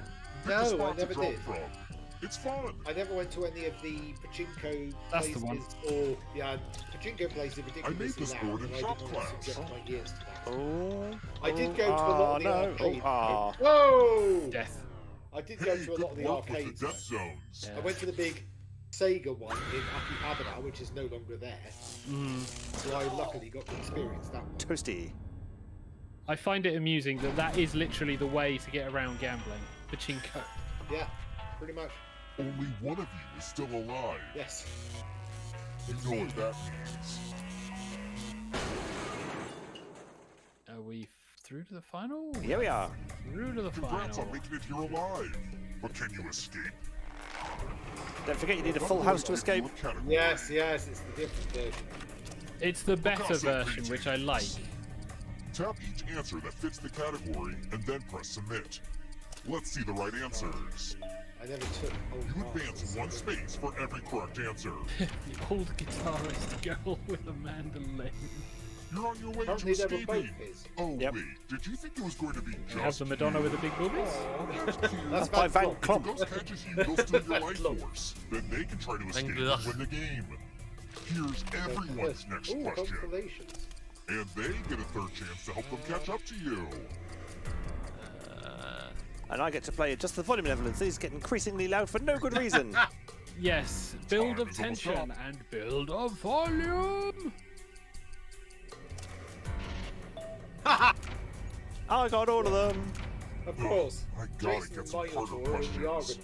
Pick No, a I spot to never drop did. from. It's fun. I never went to any of the pachinko That's the places one. or pachinko places ridiculously this loud, board in and I shop didn't want to class. subject my ears to that. Oh. I did go to a lot of the no. arcade. Oh, Whoa! Death. I did go Hey, to a lot of good the work with arcades. the death though. zones. Yeah. I went to the big Sega one in Akihabara, which is no longer there. Mm. So I luckily got to experience that one. toasty. I find it amusing that that is literally the way to get around gambling. Pachinko. Yeah, pretty much. Only one of you is still alive. Yes. You know what that means. Are we through to the final? Here we are. Through to the Congrats final. on making it here alive. But can you escape? Don't forget you need a full house to escape. Yes, it's the different version. It's the better Picasso version, paintings. which I like. Tap each answer that fits the category and then press submit. Let's see the right answers. I never took. You advance one space for every correct answer. The old guitarist girl with a mandolin. You're on your way Apparently to they were both escaping. his. Oh Yep. wait, did you think it was going to be just You have the Madonna with the big boobies? That's by Van Klomp. If the Klomp. ghost catches you, you'll steal your life force. Then they can try to escape and Klomp. win the game. Here's everyone's next Ooh, question. constellations. And they get a third chance to help them catch up to you. And I get to play Just the Volume Benevolence. These get increasingly loud for no good reason. Yes, build Time of is almost tension up. and build of volume. I got all of them. Of course. I gotta Jason get some harder Minotaur and the questions. Argonauts.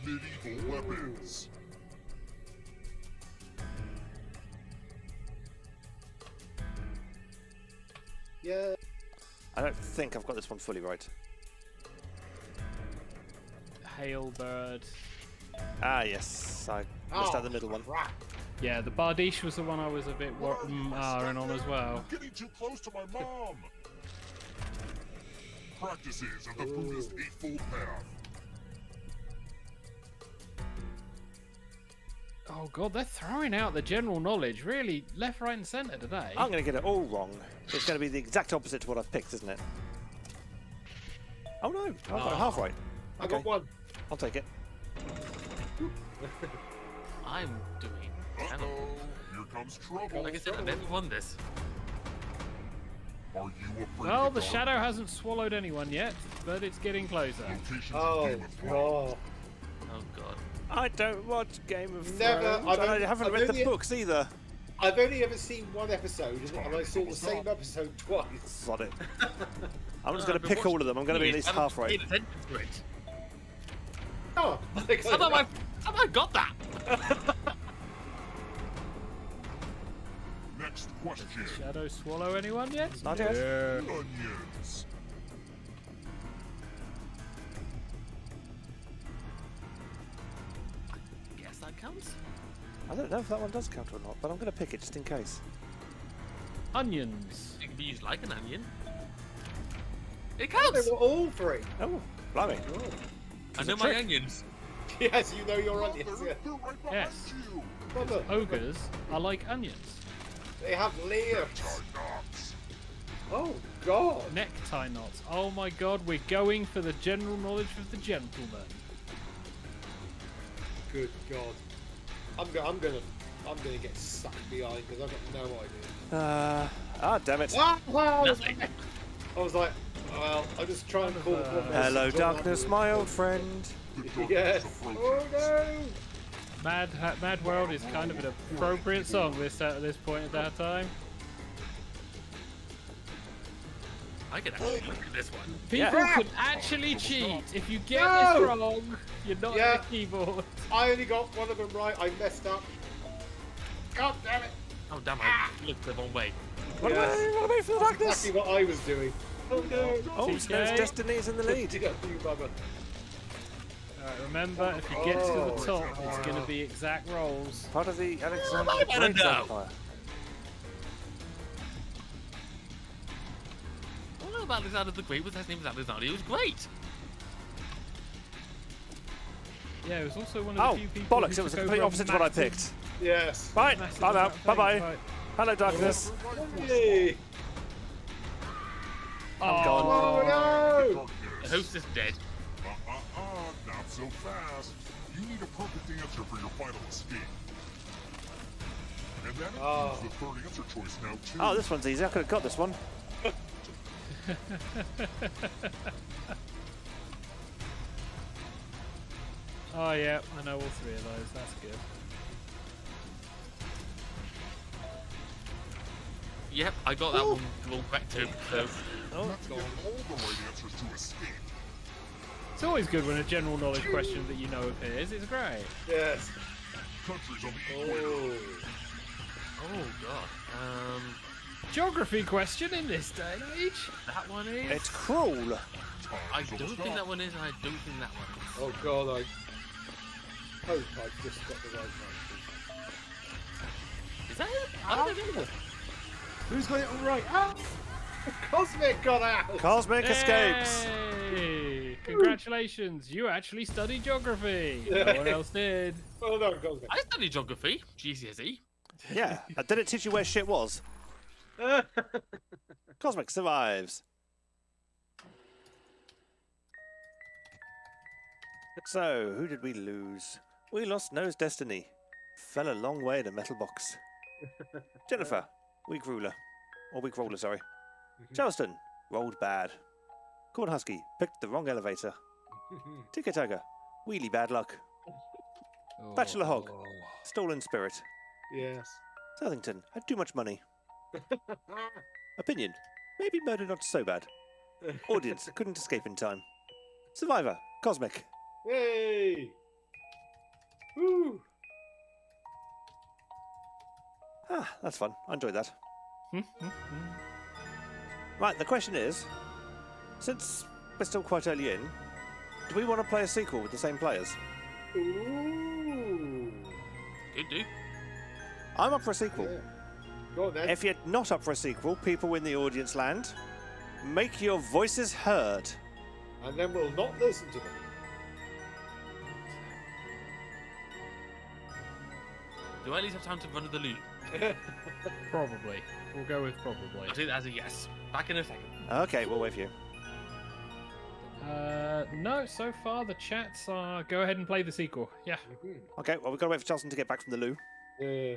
medieval weapons. Yeah. I don't think I've got this one fully right. Hailbird. Ah, yes. I missed out the middle one. Crap. Yeah, the Bardiche was the one I was a bit ahhing on as well. You're getting too close to my mom. Practices of the Buddhist Eightfold Path. Oh god, they're throwing out the general knowledge really left, right, and centre today. I'm going to get it all wrong. It's going to be the exact opposite to what I've picked, isn't it? Oh no, I've got it half right. I got one. I'll take it. I'm doing. Uh-oh, here comes trouble. Like I said, I never won this. Are you afraid Well, of the dark? shadow hasn't swallowed anyone yet, but it's getting closer. Locations Oh, of Game of Thrones. God. Oh god. I don't watch Game of Never. Thrones. I I've haven't only- read the books either. I've only ever seen one episode, and I saw the same episode twice. Sod it. I'm just going to pick all of them. I'm going to be at least half right. Paid attention to it. Oh, Somehow I got that. Next question. Shadow swallow anyone yet? Not yet. Onions. Guess that counts. I don't know if that one does count or not, but I'm going to pick it just in case. Onions. It can be used like an onion. It They counts. were all three. Oh, blimey. I know my onions. Yes, you know your Oh, onions. they're Yeah. right behind Yes. you. Brother, Ogres are like onions. they have layers. Knots. Oh, God. Necktie knots. Oh my god, we're going for the general knowledge of the gentleman. Good God. I'm gonna get sucked behind because I've got no idea. Damn it. Ah, well, Nothing. I was like, well, I'll just try and call one more Hello, John darkness, Andrews. my old friend. The darkness Yes. approaches. Oh no. Mad World is kind of an appropriate song at this point at that time. I can actually look at this one. People Yeah. can actually cheat. If you get No! this wrong, you're not Yeah. on the keyboard. I only got one of them right. I messed up. God damn it. Oh damn! I looked the wrong way. What Yes. am I for the darkness? Exactly what I was doing. Oh no. Oh, TK. Snow's Destiny is in the lead. You bugger. Alright, remember, if you get to the Oh, top, it's going to be exact rolls. Part of the Alexander I the better Great know. Empire. I don't know about Alexander the Great, but his name was Alexander. He was great. Yeah, it was also one of the Oh, few people bollocks, who it was the took complete over opposite to what I massive- picked. Yes. Right, massive I'm amount out. of Bye-bye. things, right. Hello, darkness. Hey. I'm gone. Oh no. Darkness. The host is dead. Not so fast. You need a perfect answer for your final escape. And that includes the third answer choice now, too. Oh, this one's easy. I could have got this one. Oh yeah, I know all three of those. That's good. Yep, I got that one all correct too. So Oh, Have to get all the right answers to escape. It's always good when a general knowledge question that you know appears. It's great. Yes. Countries on the equator. Oh. oh god. Geography question in this day and age. That one is. it's cruel. I Time's don't almost think up. that one is. And I don't think that one is. Oh god, I hope I just got the right one. Is that it? I don't know. Who's got it all right? Ah! Cosmic got out! Cosmic escapes. Hey! Congratulations, you actually studied geography. No one else did. Well done, Cosmic. I studied geography, GCSE. Yeah, did it teach you where shit was? Cosmic survives. So, who did we lose? We lost Snow's Destiny. Fell a long way in a metal box. Jennifer, weak ruler. Or weak roller, sorry. Charleston, rolled bad. Corn Husky, picked the wrong elevator. Ticker Tiger, wheelie bad luck. Bachelor Hog, stolen spirit. Yes. Southington, had too much money. Opinion, maybe murder not so bad. Audience, couldn't escape in time. Survivor, Cosmic. Hey! Woo. Ah, that's fun. I enjoyed that. Right, the question is, since we're still quite early in, do we want to play a sequel with the same players? Ooh. Could do. I'm up for a sequel. Yeah. Go on then. If you're not up for a sequel, people in the audience land, make your voices heard. And then we'll not listen to them. Do I at least have time to run to the loo? Probably. We'll go with probably. I'll take that as a yes. Back in a second. Okay, we'll wait for you. No, so far the chats are go ahead and play the sequel. Yeah. Okay, well, we've got to wait for Charleston to get back from the loo. Yeah.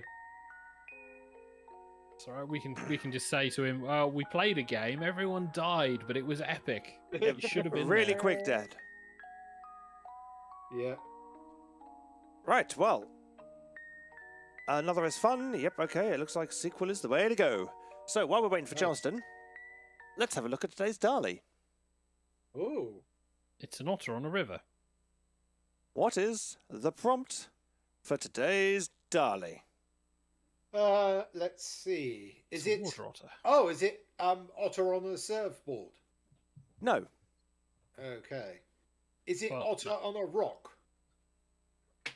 It's alright, we can just say to him, we played a game, everyone died, but it was epic. It should have been Really there. quick, Dad. Yeah. Right, well. Another is fun. Yep, okay, it looks like sequel is the way to go. So, while we're waiting for Charleston, let's have a look at today's Dali. Oh. It's an otter on a river. What is the prompt for today's Dali? Let's see. Is It's a it? water otter. Oh, is it otter on a surfboard? No. Okay. Is it Well, otter on a rock? Oh,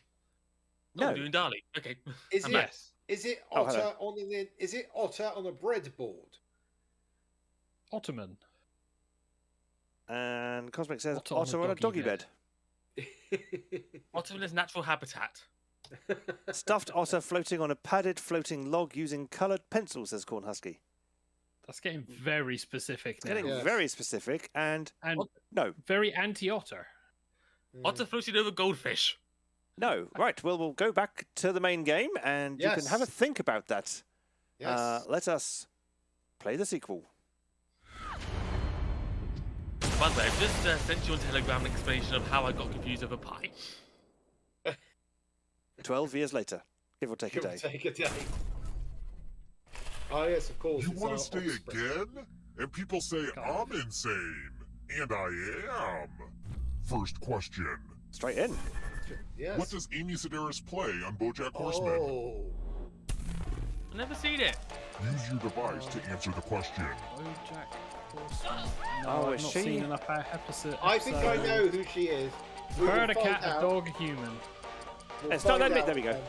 No. we're doing Dali. Okay. Is I'm it? back. Is it Oh, otter hello. on an? Is it otter on a breadboard? Ottoman. And Cosmic says Otter on a otter on a doggy doggy bed. Otter in its natural habitat. Stuffed otter floating on a padded floating log using coloured pencils, says Cornhusky. That's getting very specific now. Getting Yes. very specific and And no, very anti-otter. Otter floating over goldfish. no. Right, well, we'll go back to the main game and you can have a Yes. think about that. Yes. Let us play the sequel. By the way, I've just sent you on Telegram an explanation of how I got confused over pie. 12 years later, give or take a Give or day. take a day. Oh yes, of course. You it's want our to stay offspring. again? And people say I'm insane. And I am. First question. Straight in. Yes. What does Amy Sedaris play on BoJack Horseman? Oh. I've never seen it. Use your device to answer the question. BoJack Horseman. No, Oh, I've is not she? seen enough episode. I think I know who she is. We will Bird, a find cat, out. a dog, a human. We'll It's not find that bit, out, there we go.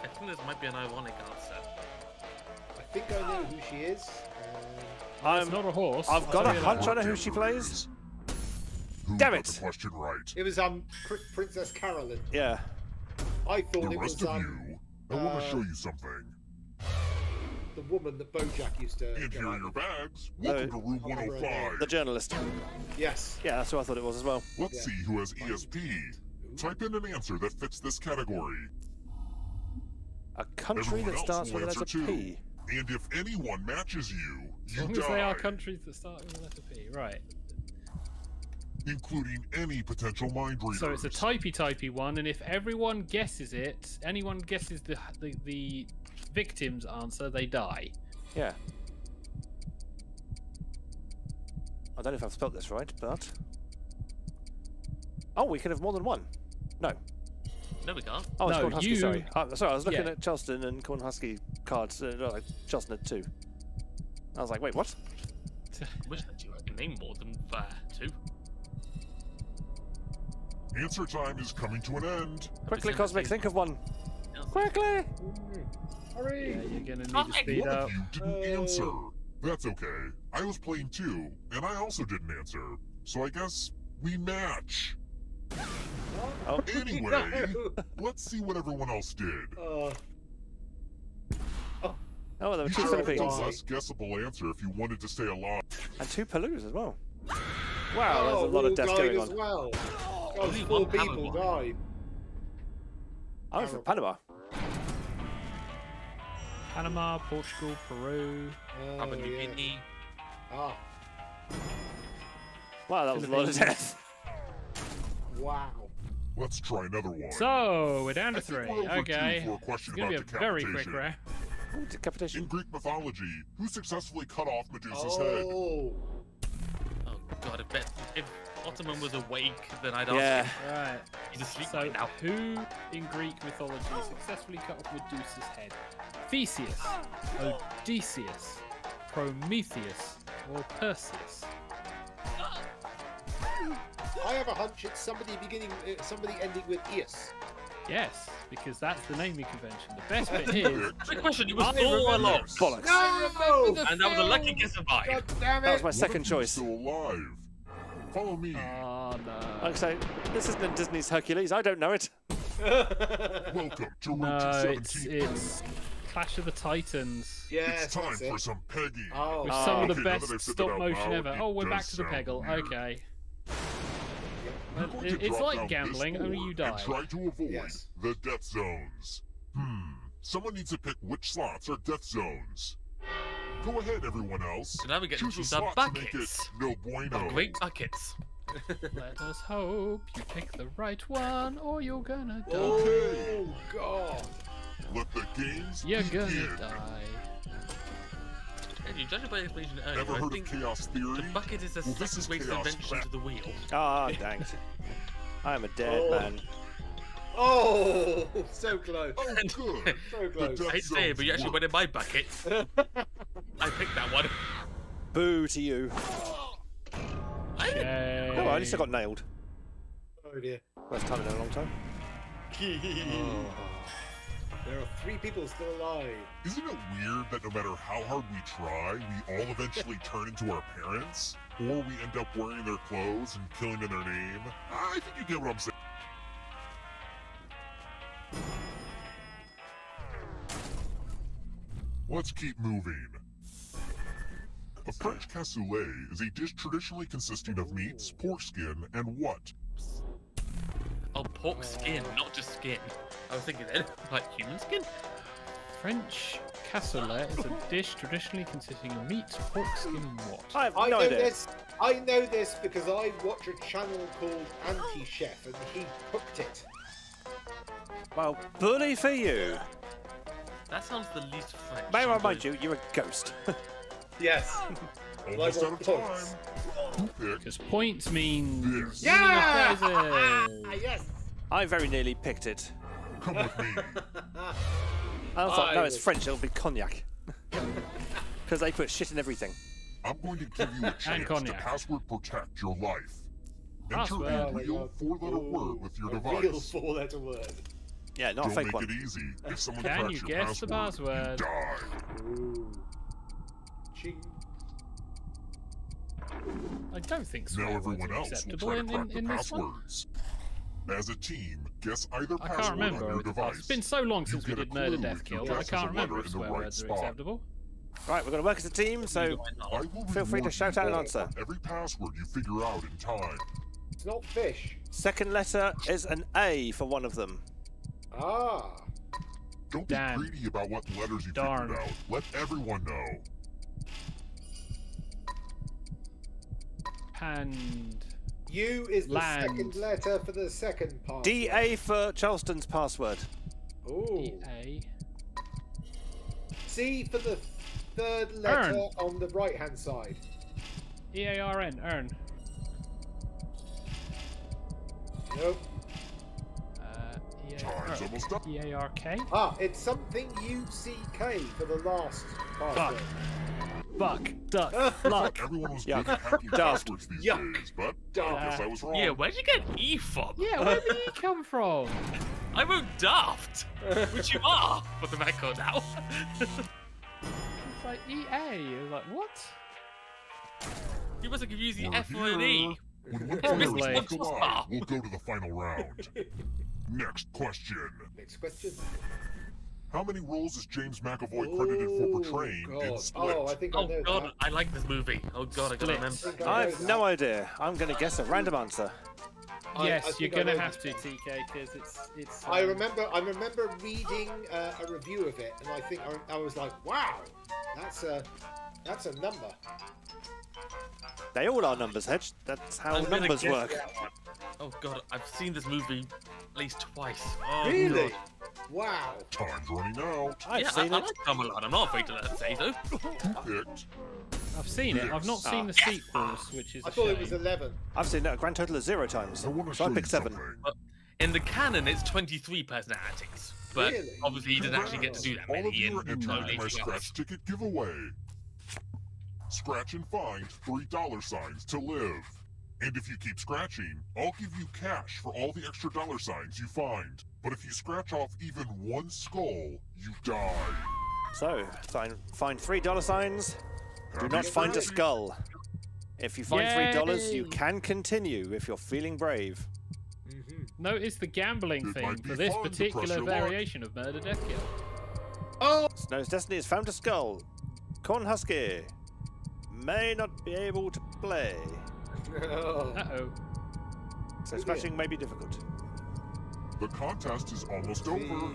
I think this might be an ironic answer. I think I know who she is. It's not a horse. I've I'll got tell a you hunch that. on who she plays. Who Damn got it. the question right? It was Princess Carolyn. Yeah. I thought The it rest was of you, I want to show you something. the woman that BoJack used to. And get here are out your of. bags. Welcome to room I'll remember her 105. The journalist. Yes. Yeah, that's who I thought it was as well. Let's Yeah. see who has ESP. Type in an answer that fits this category. A country Everyone that else starts will with the letter answer P. too. And if anyone matches you, As you long die. as they are countries that start with the letter P. Right. Including any potential mind readers. So it's a typey one, and if everyone guesses it, anyone guesses the victim's answer, they die. Yeah. I don't know if I've spelt this right, but... Oh, we can have more than one. No. No, we can't. Oh, it's No, Cornhusky, you- sorry. Sorry, I was looking Yeah. at Charleston and Cornhusky cards. Like Charleston had two. I was like, wait, what? Wish that you could name more than two. Answer time is coming to an end. Quickly, Just Cosmic, see. think of one. Yes. Quickly! Hurry. Yeah, you're gonna need Fine. to speed One up. of you didn't Oh. answer. That's okay. I was playing too, and I also didn't answer. So I guess we match. Oh, Anyway, No. let's see what everyone else did. oh, there were You two should have a Philippines. less guessable answer if you wanted to stay alive. And two Paloos as well. Wow, there's a lot we of deaths all died going as on. well. Only 4 one people Panama. died. I went for Panama. Panama, Portugal, Peru. Papua New yeah. Guinea. Ah, Wow, that was a lot of Philippines. death. wow. Let's try another one. So we're down to I think 3. we're overdue Okay. for a question It's gonna be a about very quick decapitation. round. Ooh, In decapitation. Greek mythology, who successfully cut off Medusa's head? Oh, Oh god, I bet if Ottoman was awake, then I'd ask Yeah. him. Right. He's asleep So, right now. who in Greek mythology successfully cut off Medusa's head? Theseus, Odysseus, Prometheus, or Perseus? I have a hunch it's somebody ending with Eus. Yes, because that's the naming convention. The best bit is. Good question. It was I all remember- along. Bollocks. No! And that was a lucky guess of mine. God damn That was it! my One second of you's choice. still alive. Follow me. Oh no. Like I say, this isn't Disney's Hercules. I don't know it. Welcome to Route No, 217. it's Clash of the Titans. Yes, It's time that's it. for some pegging. Oh, With Oh, some of okay, the now that best I've said stop that out motion loud, ever. it Oh, we're back does to the sound Peggle. weird. Okay. You're going to It's drop like down gambling, this only you board die. And try to avoid Yes. the death zones. Someone needs to pick which slots are death zones. Go ahead, everyone else. So now we get to Choose a choose our slot to make it buckets. no bueno. Great buckets. Let us hope you pick the right one, or you're gonna die. Okay. Oh, God. Let the games You're begin. gonna die. And you judge by the information earlier, Ever I heard of think chaos theory? the bucket is a Well, this is second greatest chaos invention back. to the wheel. Ah, dang. I am a dead Oh. man. Oh, so close. Oh, good. So The close. death I hate to say it, but you actually zones went in my bucket. I picked that one. Boo to you. Yay. Oh, at least I got nailed. Oh dear. First time in a long time. There are 3 people still alive. Isn't it weird that no matter how hard we try, we all eventually turn into our parents? Or we end up wearing their clothes and killing in their name? I think you get what I'm saying. Let's keep moving. A French cassoulet is a dish traditionally consisting of meats, pork skin, and what? Oh, pork skin, not just skin. I was thinking then, like human skin. French cassoulet is a dish traditionally consisting of meat, pork skin, and what? I have I no know idea. this. I know this because I watch a channel called Anti-Chef and he cooked it. Well, bully for you. That sounds the least French. May I I'm remind going- you, you're a ghost. Yes. Almost out of time. points. Who picked? Because points mean This. Yeah! prizes. Yes. I very nearly picked it. Come with me. I thought, no, I it's was- French, it'll be cognac. Because they put shit in everything. I'm going to give you a chance to cognac. password protect your life. Enter Password. a Oh my real God. 4-letter word with your A device. real 4-letter word. Yeah, not a Don't fake make one. it easy. If someone Can cracks you your guess the password, password? you die. Ooh. Ching. I don't think Now swear words everyone are else will acceptable try to in crack the this one. passwords. As a team, guess either I password can't remember. on your It's device. been so long You since we get a did Murder clue Death if Kill your that I guess has a can't remember letter if in the swear right words are spot. acceptable. Right, we're going to work as a team, so I will feel free to reward shout you out an all answer. for every password you figure out in time. It's not fish. second letter is an A for one of them. Ah. Don't be Damn. greedy about what letters you Darn. figured out. Let everyone know. Pand. U is the Land. second letter for the second part. DA for Charleston's password. Ooh. E-A. C for the third letter on the right-hand side. E-A-R-N. Earn. Nope. Time's almost up. E-A-R-K. Ah, it's something U-C-K for the last password. Buck. Duck. Luck. Everyone was Yuck. good at hacking Daft. passwords these Yuck. days, but I Daft. guess I was wrong. Yeah, where'd you get E from? Yeah, where did he come from? I wrote daft, which you are for the record now. It's like E-A. I was like, what? You must have confused the We're F for an E. When one Probably. players collide, we'll go to the final round. Next question. Next question. How many roles is James McAvoy credited for portraying in God. Split? Oh, I think I Oh know god, that. I like this movie. Oh god, I gotta Split. remember. think I know have that. no idea. I'm going to guess a random answer. I Yes, think you're I know gonna have this. to, TK, because it's. I remember reading a review of it, and I think I was like, wow, that's a number. They all are numbers, Hedge. That's how I'm gonna numbers guess work. that one. Oh god, I've seen this movie at least twice. Oh, Really? God. Wow. Time's running out. I've Yeah, seen I it. like Camelot. I'm not afraid to let it say so. Who picked? I've seen it. I've not seen the sequels, which is I a thought shame. it was 11. I've seen that a grand total of 0 times. I want to So show I you picked 7. something. In the canon, it's 23 personalities. But Really? obviously, he doesn't actually get to do that All many of you are in entered my Lazy scratch Lives. ticket giveaway. Scratch and find $3 to live. And if you keep scratching, I'll give you cash for all the extra $signs you find. But if you scratch off even one skull, you die. So, find $3. Do not find a skull. If you find $3, you Yay! can continue if you're feeling brave. Notice the gambling It thing might be for this fun to particular press your luck. variation of Murder Death Kill. Oh! Snow's Destiny has found a skull. Corn Husky may not be able to play, Uh-oh. so scratching may be difficult. The contest is almost over.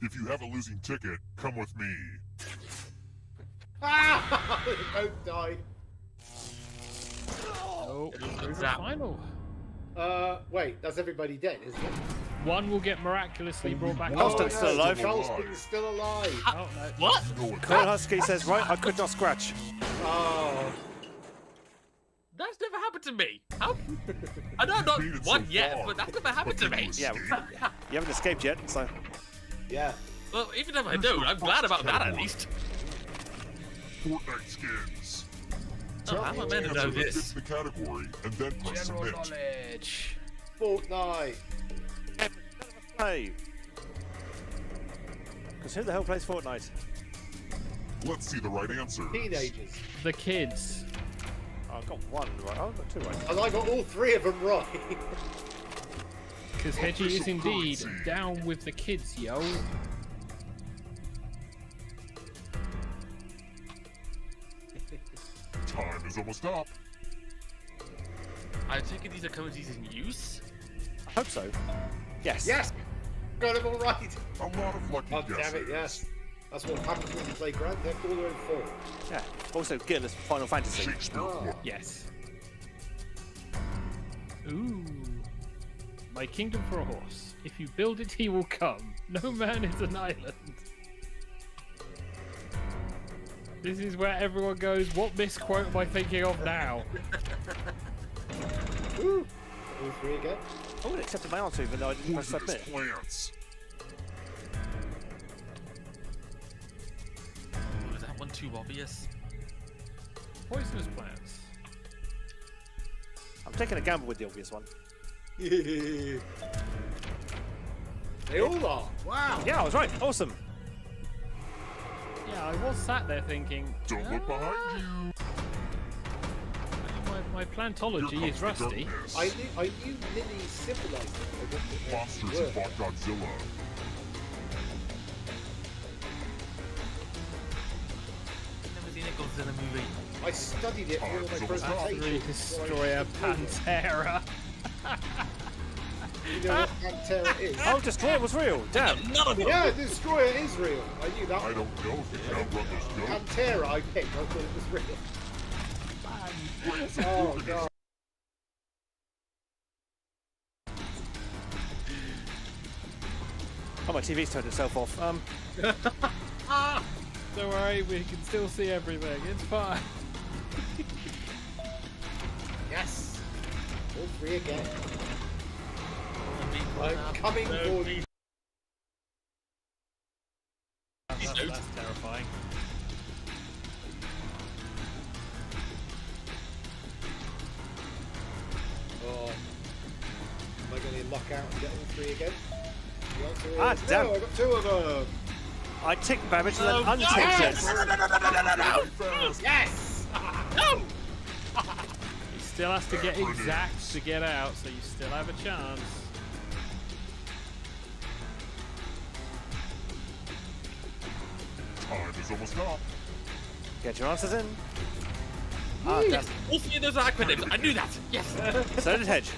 If you have a losing ticket, come with me. Ah! They both died. Oh, through the Zap. final. Wait, that's everybody dead, isn't it? One will get miraculously brought back. Constan's still alive. Charleston's still alive. Oh, no. What? No, it's Corn Husky says, right, I could not scratch. Oh. That's never happened to me. How? I know I'm not made it so one yet, far, but that's never happened to but you me. Yeah, escaped. you haven't escaped yet, so... Yeah. Well, even if I do, I'm glad about that at least. Fortnite skins. Oh, how am I meant to know Answer that fits this? the category, and then press General submit. knowledge. Fortnite. Hey! Because who the hell plays Fortnite? Let's see the right answers. Teenagers. The kids. Oh, I've got 1 right. Oh, I've got 2 right. And I got all 3 of them right. Because Hedgie is Official indeed currency. down with the kids, yo. Time is almost up. I take it these are currencies in use? I hope so. Yes. Yes! Got them all right. A lot of lucky Oh, guesses. damn it, yes. That's what happens when you play Grand Theft Auto 4. Yeah. Also, Gil is Final Fantasy. Shakespeare Oh. quote. Yes. Ooh. My kingdom for a horse. If you build it, he will come. No man is an island. This is where everyone goes, what misquote am I thinking of now? Woo! All 3 again. Oh, it accepted my answer even though I didn't press Poisonous submit. plants. Ooh, is that one too obvious? Poisonous plants. I'm taking a gamble with the obvious one. They all are. Wow. Yeah, I was right. Awesome. Yeah, I was sat there thinking, Don't look behind you. my plantology Here is comes the rusty. darkness. I knew mini civilizers. I didn't think they Monsters were. who fought Godzilla. Never seen a Godzilla movie. I studied it for one of my Oh, presentations. Three Destroyer Pantera. You know what Pantera is? Oh, Destroyer was real. Damn. None of them! Yeah, the Destroyer is real. I knew that. I don't know if you can outrun those goats. Pantera I picked. I thought it was real. Some Oh, organisms. God. Oh, my TV's turned itself off. Don't worry, we can still see everything. It's fine. Yes. All 3 again. I'm I'm coming for you. Please don't. That's terrifying. Oh. Am I going to luck out and get all 3 again? The answer is Ah, damn. no, I got 2 of them. I ticked Babbage and Oh, then unticked it. Yes! No! He still has to get exact to get out, so you still have a chance. Time is almost up. Get your answers in. Ah, damn. All 3 of those are acronyms. I knew that. Yes. So did Hedge.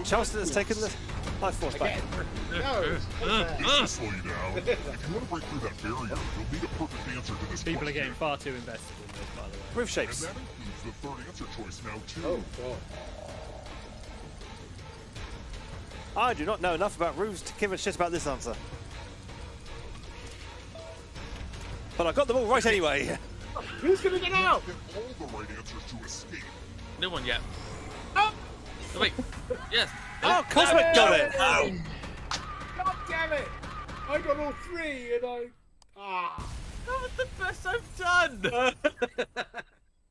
Charleston has taken the life force back. No. It's to slow you down. If you want to break through that barrier, you'll need a perfect answer to this People are question. getting far too invested in this, by the way. Roof And shapes. that includes the third answer choice now, too. Oh, God. I do not know enough about roofs to give a shit about this answer. But I got them all right anyway. Who's going to get out? Get all the right answers to escape. No one yet. Oh, Oh, wait. Yes. Oh, Cosmic got it. God damn it! I got all three and I... That was the best I've done.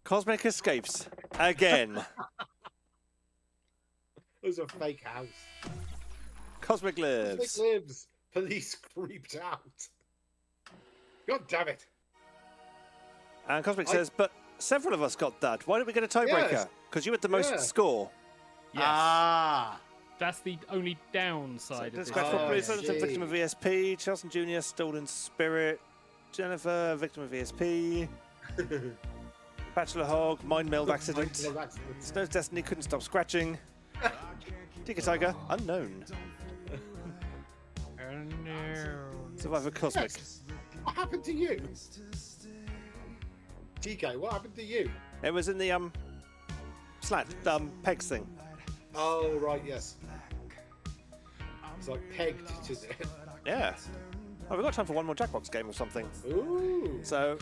Cosmic escapes again. It was a fake house. Cosmic lives. Cosmic lives. Police creeped out. God damn it. And Cosmic says, but several of us got that. Why don't we get a tiebreaker? Because you had the most Yeah. score. Yes. Ah. That's the only downside of this. Scratch for Oh, police, I victim of see. ESP. Chelsea Jr., stolen spirit. Jennifer, victim of ESP. Bachelor Hog, mind meld accident. Snow's Destiny couldn't stop scratching. Tiger, unknown. Oh, no. Survivor Cosmic. Yes. What happened to you? TK, what happened to you? It was in the pegs thing. Oh, right, yes. It's like pegged to the... Yeah. Oh, we've got time for one more Jackbox game or something. Ooh. So,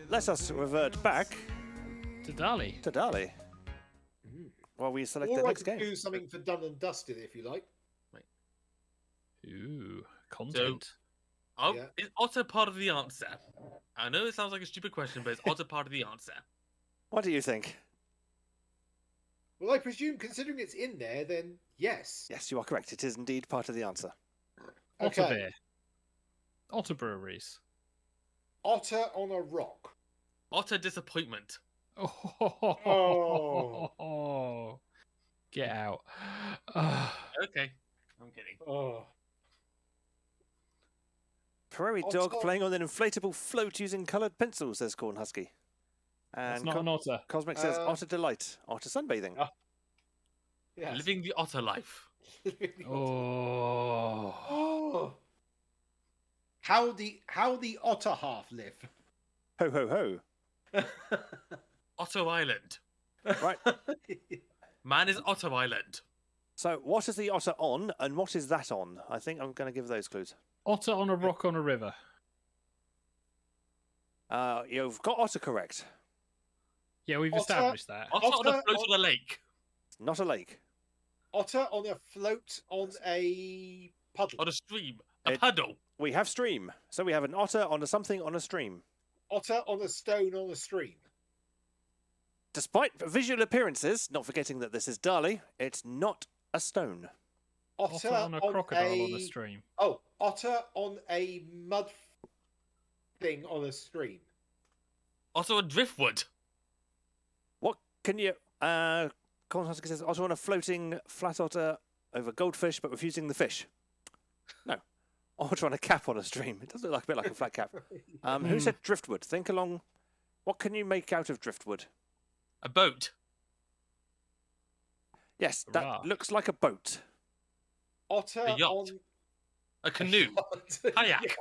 let us revert back To Dali. to Dali while we select Or the I next could game. do something for done and dusted if you like. Ooh, content. Oh, Yeah. is Otter part of the answer? I know it sounds like a stupid question, but is Otter part of the answer? What do you think? Well, I presume considering it's in there, then yes. Yes, you are correct. It is indeed part of the answer. Otter Okay. beer. Otter breweries. Otter on a rock. Otter disappointment. Oh. Get out. Okay, I'm kidding. Oh. Prairie dog Otter. playing on an inflatable float using coloured pencils, says Corn Husky. That's And not an otter. Cosmic says Otter delight, otter sunbathing. Oh. Yes. Living the otter life. Oh. Oh. How the otter half live? Ho ho ho. Otto Island. Right. Man is Otto Island. So, what is the otter on, and what is that on? I think I'm going to give those clues. Otter on a rock on a river. You've got otter correct. Yeah, we've Otter. established that. Otter on a Otter float on a lake. It's not a lake. Otter on a float on a puddle. On a stream. A It- puddle. We have stream. So we have an otter on a something on a stream. Otter on a stone on a stream. Despite visual appearances, not forgetting that this is Dali, it's not a stone. Otter, Otter on a crocodile on a stream. Oh, otter on a mud thing on a stream. Also a driftwood. What can you... Corn Husky says otter on a floating flat otter over goldfish, but refusing the fish. No. Otter on a cap on a stream. It does look like a bit like a flat cap. Who said driftwood? Think along... What can you make out of driftwood? A boat. Yes, A that raft. looks like a boat. Otter A yacht. on A canoe. Kayak.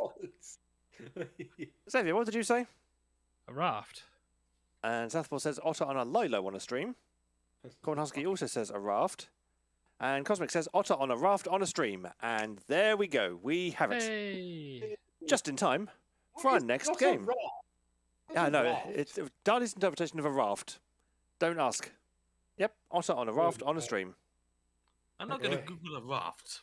Xavier, what did you say? A raft. And Southpaw says otter on a lilo on a stream. Corn Husky also says a raft. And Cosmic says otter on a raft on a stream. And there we go. We have it. Hey. Just in time for our next game. Yeah, no, it's Dali's interpretation of a raft. Don't ask. Yep, otter on a raft on a stream. I'm not going to Okay. Google a raft.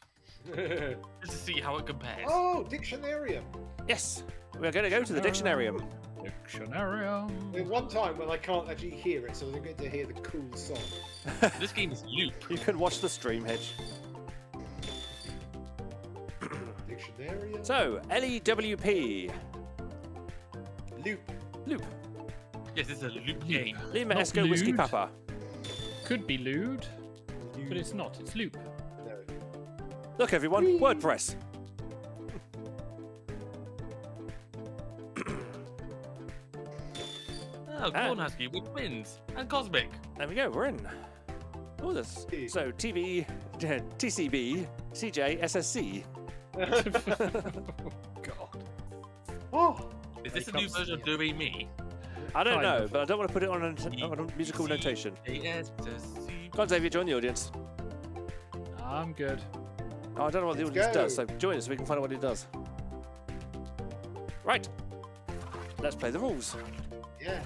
Just to see how it compares. Oh, Dictionarium. Yes, we're going to go to the Dictionarium. Dictionarium. There's one time when I can't actually hear it, so I don't get to hear the cool song. This game is loop. You can watch the stream, Hedge. Dictionarium. So, LEWP. Loop. Loop. Yes, it's a loop game. Lima Not Esco Whiskey lewd. Papa. Could be lewd, but it's not. It's loop. No. Look, everyone, WordPress. Oh, Corn Husky with twins. And Cosmic. There we go, we're in. Oh, this. So, TV, TCB, CJ, SSC. God. Oh, Is this a new version of Do Re Mi? I don't Kind know, of. but I don't want to put it on a musical notation. Go on, Xavier, join the audience. I'm good. Oh, I don't know what the Let's audience go. does, so join us so we can find out what it does. Right. let's play the rules. Yeah.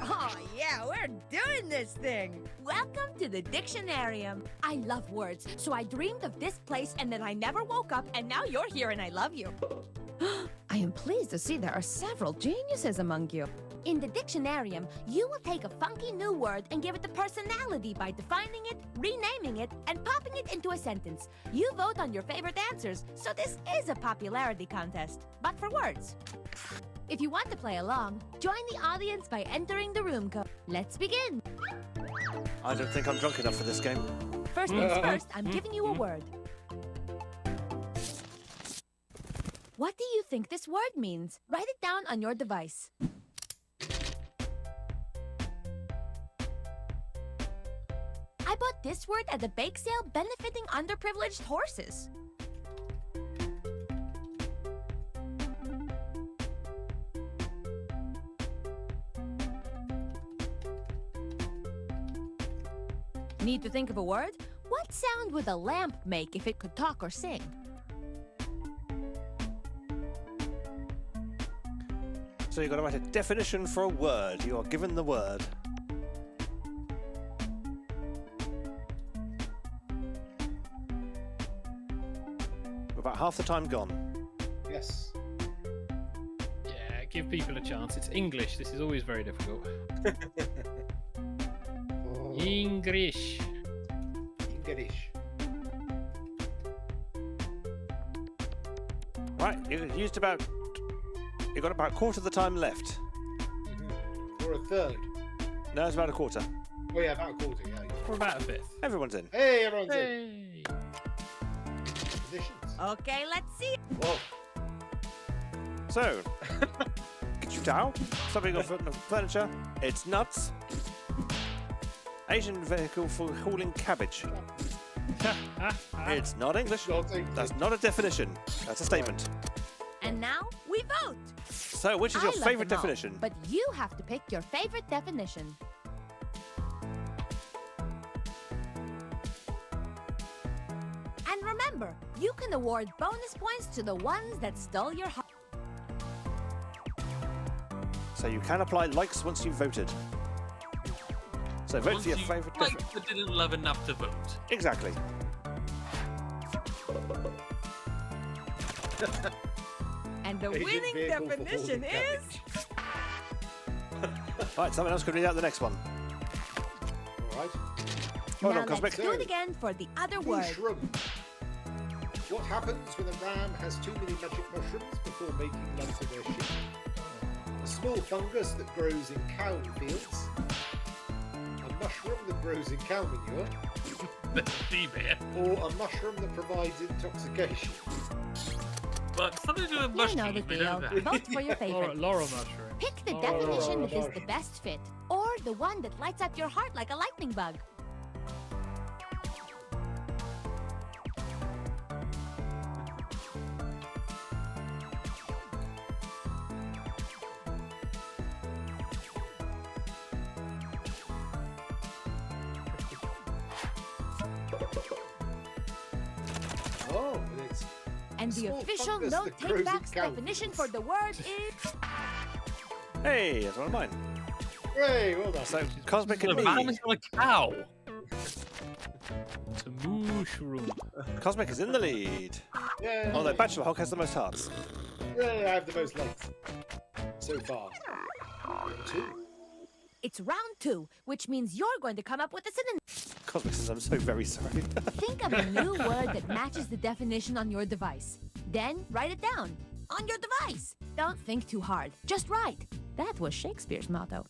Oh, yeah, we're doing this thing. Welcome to the Dictionarium. I love words, so I dreamed of this place and then I never woke up, and now you're here and I love you. I am pleased to see there are several geniuses among you. In the Dictionarium, you will take a funky new word and give it a personality by defining it, renaming it, and popping it into a sentence. You vote on your favorite answers, so this is a popularity contest, but for words. If you want to play along, join the audience by entering the room code. Let's begin. I don't think I'm drunk enough for this game. First things first, I'm giving you a word. What do you think this word means? Write it down on your device. I bought this word at a bake sale benefiting underprivileged horses. Need to think of a word? What sound would a lamp make if it could talk or sing? So you've got to write a definition for a word. You are given the word. We're about half the time gone. Yes. Yeah, give people a chance. It's English. This is always very difficult. English. English. Right, you've got about a quarter of the time left. Or a third. No, it's about a quarter. Oh yeah, about a quarter, yeah. Or about a fifth. Everyone's in. Hey, everyone's in. Hey. Positions. Okay, let's see. Whoa. So, get you down. Something off the furniture. It's nuts. Asian vehicle for hauling cabbage. It's not English. Not English. That's not a definition. That's a statement. And now we vote. So, which is your I love favourite them all, definition? but you have to pick your favorite definition. And remember, you can award bonus points to the ones that stole your heart. So you can apply likes once you've voted. So vote for your favourite definition. But didn't love enough to vote. Exactly. And the Asian winning vehicle for definition hauling is... Right, someone else can read out the next one. All right. Hold now on, Cosmic. let's do it again for the other word. Mushroom. What happens when a ram has too many magic mushrooms before making love to their sheep? A small fungus that grows in cow fields. A mushroom that grows in cow manure. D-bear. Or a mushroom that provides intoxication. But something to do with You mushrooms. know the we know deal. that. Vote for your favorite. Laurel mushroom. Pick the Laurel definition that is mushroom. the best fit, or the one that lights up your heart like a lightning bug. Oh, but it's And the small official fungus no that take grows in backs cow definition fields. for the word is... Hey, that's one of mine. Hooray, well done. So Cosmic The and ram me. is not a cow. It's a mushroom. Cosmic is in the lead. Yeah, Although Bachelor Hulk has the most hearts. yeah, I have the most likes so far. 2. It's round 2, which means you're going to come up with a synonym. Cosmic says, I'm so very sorry. Think of a new word that matches the definition on your device. Then write it down on your device. Don't think too hard. Just write. That was Shakespeare's motto.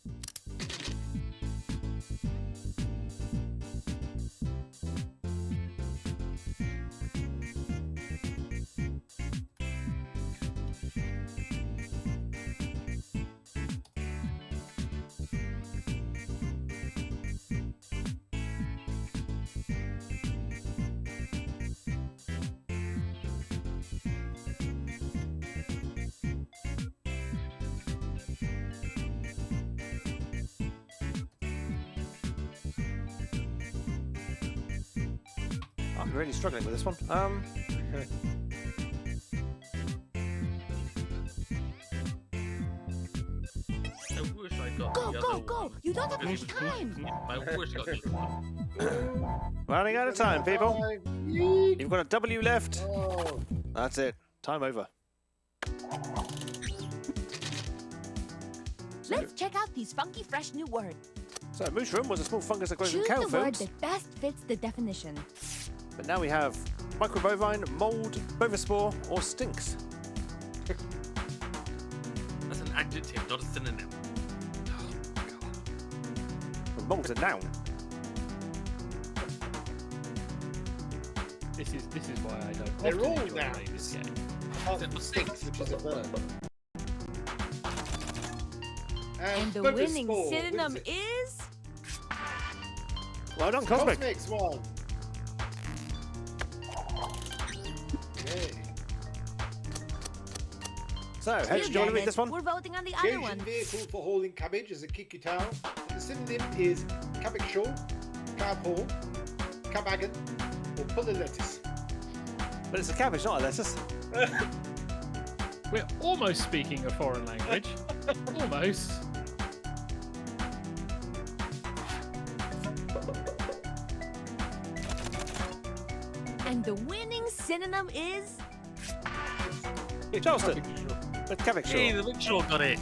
I'm really struggling with this one. got Go, the go, other go! one. You don't have much time. I wish I got the other one. Running out of time, people. Yeet. You've got a W left. Oh, That's it. Time over. Let's check out these funky, fresh new words. So, mushroom was a small fungus that grows in Choose cow the word films. that best fits the definition. But now we have microbovine, mold, bovispore, or stinks. That's an adjective, not a synonym. Well, mold's a noun. This is why I don't They're often all enjoy playing nouns. this game. apart Except from for stinks, stinks. which is a verb. And the Bovis winning Spore synonym wins it. is... Well done, Cosmic. Cosmic's one. Yay. So, how You did you want to get read it. this one? We're voting on the The other Asian one. vehicle for hauling cabbage is a kikutao. The synonym is cabbage-shawl, cab-haul, cabagon, or puller lettuce. But it's a cabbage, not a lettuce. We're almost speaking a foreign language. Almost. And the winning synonym is... Charleston. With cabbage Hey, shawl. the rickshaw got it.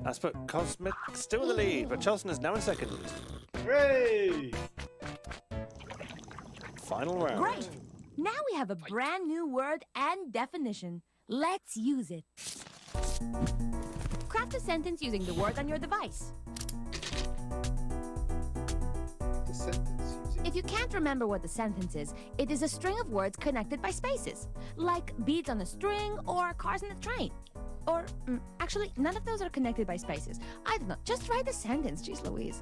That's put Cosmic still in the lead, but Charleston is now in second. Hooray! Final round. Great! Now we have a brand new word and definition. Let's use it. Craft a sentence using the word on your device. The sentence using... If you can't remember what the sentence is, it is a string of words connected by spaces, like beads on a string or cars in a train. Or, actually, none of those are connected by spaces. I don't know. Just write the sentence, jeez Louise.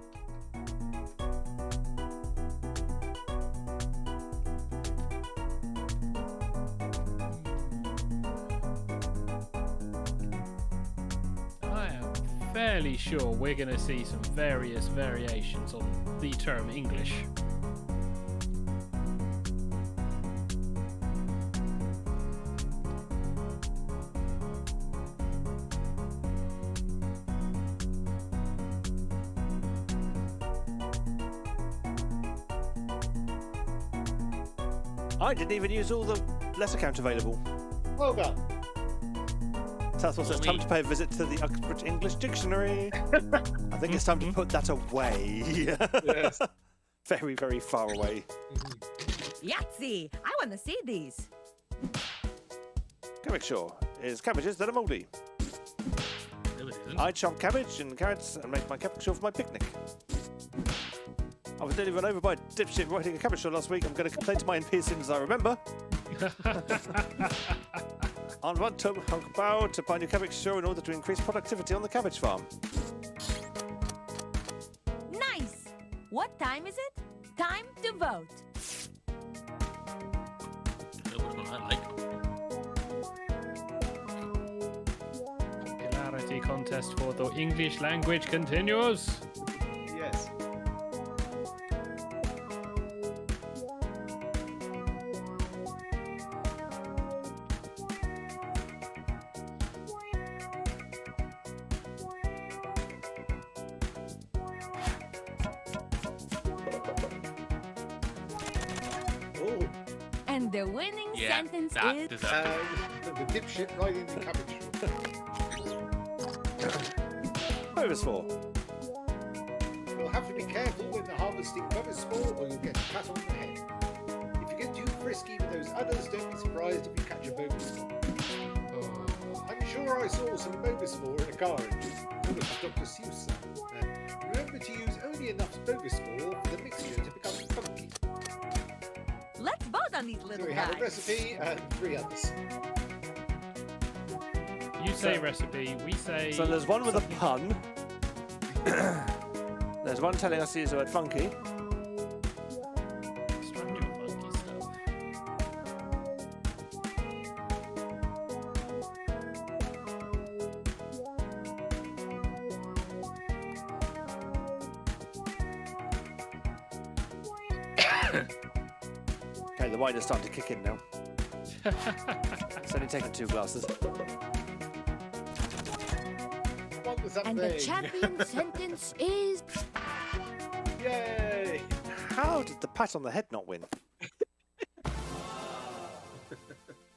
I am fairly sure we're going to see some various variations on the term English. I didn't even use all the letter count available. Well done. Southwell says time to pay a visit to the Uxbridge English Dictionary. I think it's time to put that away. Yes. Very, very far away. Yahtzee! I want to see these. Cabbage shaw is cabbages that are mouldy. No, it isn't. I chop cabbage and carrots and make my cabbage shaw for my picnic. I was nearly run over by a dipshit writing a cabbage shaw last week. I'm going to complain to my NP as soon as I remember. On one to bow to buy new cabbage shaw in order to increase productivity on the cabbage farm. Nice! What time is it? Time to vote. Which one I like. Popularity contest for the English language continues. Yes. Oh, And the winning Yeah, sentence that is... deserved it. the dipshit riding the cabbage. Bovis for. You'll have to be careful when they're harvesting Bovis Spore or you'll get a cut on the head. If you get too frisky with those others, don't be surprised if you catch a Bovis Spore. I'm sure I saw some Bovis Spore in a car engine. One of Dr. Seuss. Remember to use only enough Bovis Spore for the mixture to become funky. Let's vote on these So little we guys. have a recipe and 3 others. You say So- recipe, we say... So there's one with a pun. There's one telling us to use the word funky. Structure funky stuff. Okay, the wine is starting to kick in now. It's only taken 2 glasses. What was that And thing? the champion sentence is... Yay! How did the pat on the head not win?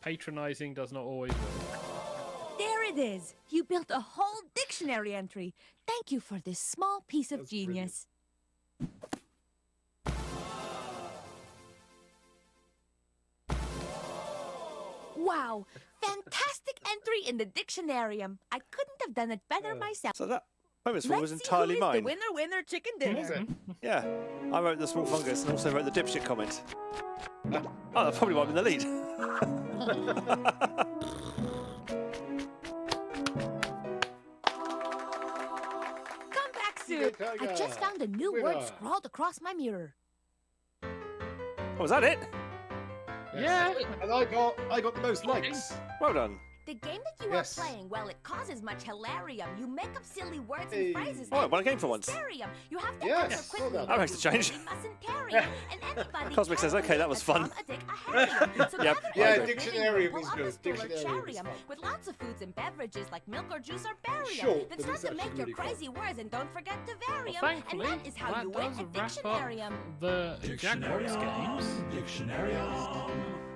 Patronising does not always work. There it is. You built a whole dictionary entry. Thank you for this small piece of That's genius. Wow, fantastic entry in the dictionarium. I couldn't have done it better myself. So that bonus one Let's was see entirely who is mine. the winner chicken Was dinner. it? Yeah, I wrote the small fungus and also wrote the dipshit comment. Oh, that probably might be in the lead. Come back soon. Good I tiger. just found a new word Winner. scrawled across my mirror. Oh, was that it? Yeah. And I got the most likes. Well done. The game that you Yes. are playing, well, it causes much hilarium. You make up silly words Hey. and phrases. Oh, I and won a game it's for once. hysterium. You have to Yes, answer quickly. well done. That makes a change. You mustn't parry. Yeah. And anybody Cosmic can says, "Okay, that was become fun." a dictionarium. So Yep. gather Yeah, in your dictionarium living room, is pull up good. a stool or Dictionarium is charium fun. with lots of foods and beverages like milk or juice or barium. Short, Then but start it's to actually make your really fun. crazy words and don't forget to vary Well, 'em. And thankfully, that is how that you win does a wrap up dictionarium. the Jackbox games.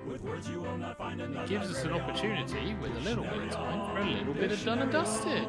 It gives us an opportunity, with a little bit of time, for a little bit of done and dusted.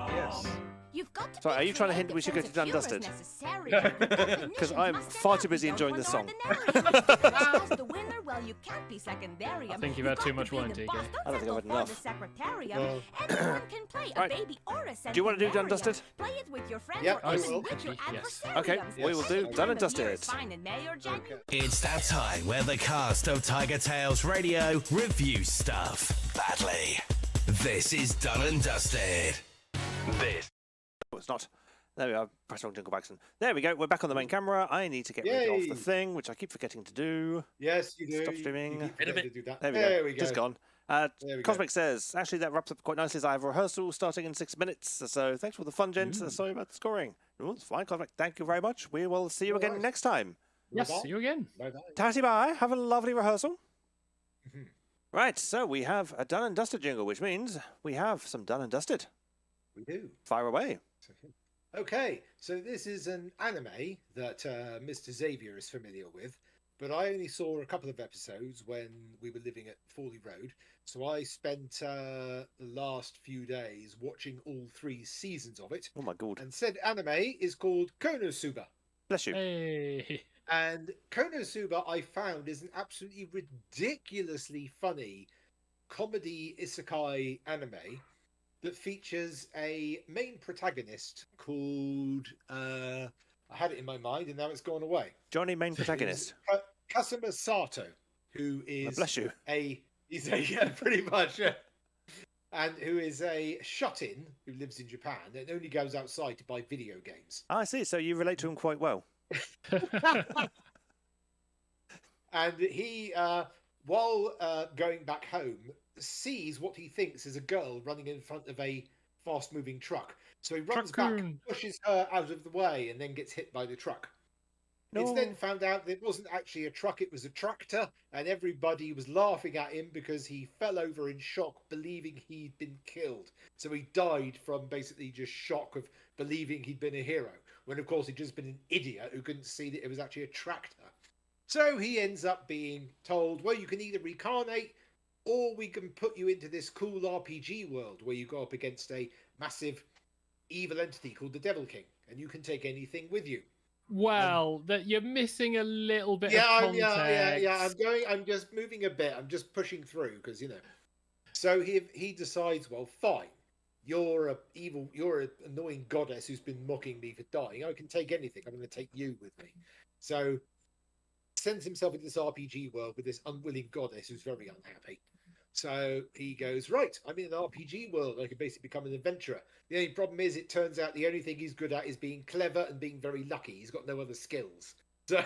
Yes. You've got to Sorry, be are you trying to hint creative we should go sense to of Done humor is Dusted? necessary. 'Cause Definitions I'm must stand far out too busy and enjoying don't this song. ordinary. As the winner, well, you can't be secondary. I think you've had too much wine, TK. Don't I don't think I've settle had for enough. the secretarium. Well. Anyone can play a Right. baby or a Do you want to do Done and centenarium. Dusted? Play it with your friends Yep, or I even will. with your Yes. adversariums. Okay, we will do Any Done time and of year Dusted. is fine in May or January. It's that time where the cast of TigerTails Radio review stuff badly. This is Done and Dusted. This. Oh, it's not. There we are. Press wrong jingle back. There we go. We're back on the main camera. I need to get rid of Yay. the thing, which I keep forgetting to do. Yes, you do. Stop You- streaming. You keep forgetting to do that. There we go. Just gone. There we go. Cosmic says, actually, that wraps up quite nicely. As I have a rehearsal starting in 6 minutes. So thanks for the fun, gents. Sorry about the scoring. No, it's fine, Cosmic. Thank you very much. We will see you again Alright. next time. Yes, Bye-bye. see you again. Bye-bye. Tatty bye. Have a lovely rehearsal. Mhm. Right, so we have a Done and Dusted jingle, which means we have some Done and Dusted. We do. Fire away. Okay, so this is an anime that Mr. Xavier is familiar with, but I only saw a couple of episodes when we were living at Fawley Road. So I spent the last few days watching all 3 seasons of it. Oh my god. And said anime is called Konosuba. Bless you. Hey. And Konosuba, I found, is an absolutely ridiculously funny comedy isekai anime that features a main protagonist called I had it in my mind and now it's gone away. Johnny, main protagonist. Kasuma Sato, who is Bless you. he's a yeah, pretty much and who is a shut-in who lives in Japan and only goes outside to buy video games. I see. So you relate to him quite well. And he, while going back home, sees what he thinks is a girl running in front of a fast-moving truck. So he runs back, Truck-coon. pushes her out of the way, and then gets hit by the truck. It's then found out that it wasn't actually a truck, it was a tractor, and everybody was laughing at him because he fell over in shock, believing he'd been killed. So he died from basically just shock of believing he'd been a hero, when of course he'd just been an idiot who couldn't see that it was actually a tractor. So he ends up being told, well, you can either reincarnate, or we can put you into this cool RPG world where you go up against a massive evil entity called the Devil King, and you can take anything with you. Well, that you're missing a little bit of Yeah, context. I'm just moving a bit. I'm just pushing through because So he decides, well, fine. You're an annoying goddess who's been mocking me for dying. I can take anything. I'm going to take you with me. So sends himself into this RPG world with this unwilling goddess who's very unhappy. So he goes, right, I'm in an RPG world. I can basically become an adventurer. The only problem is, it turns out the only thing he's good at is being clever and being very lucky. He's got no other skills. So,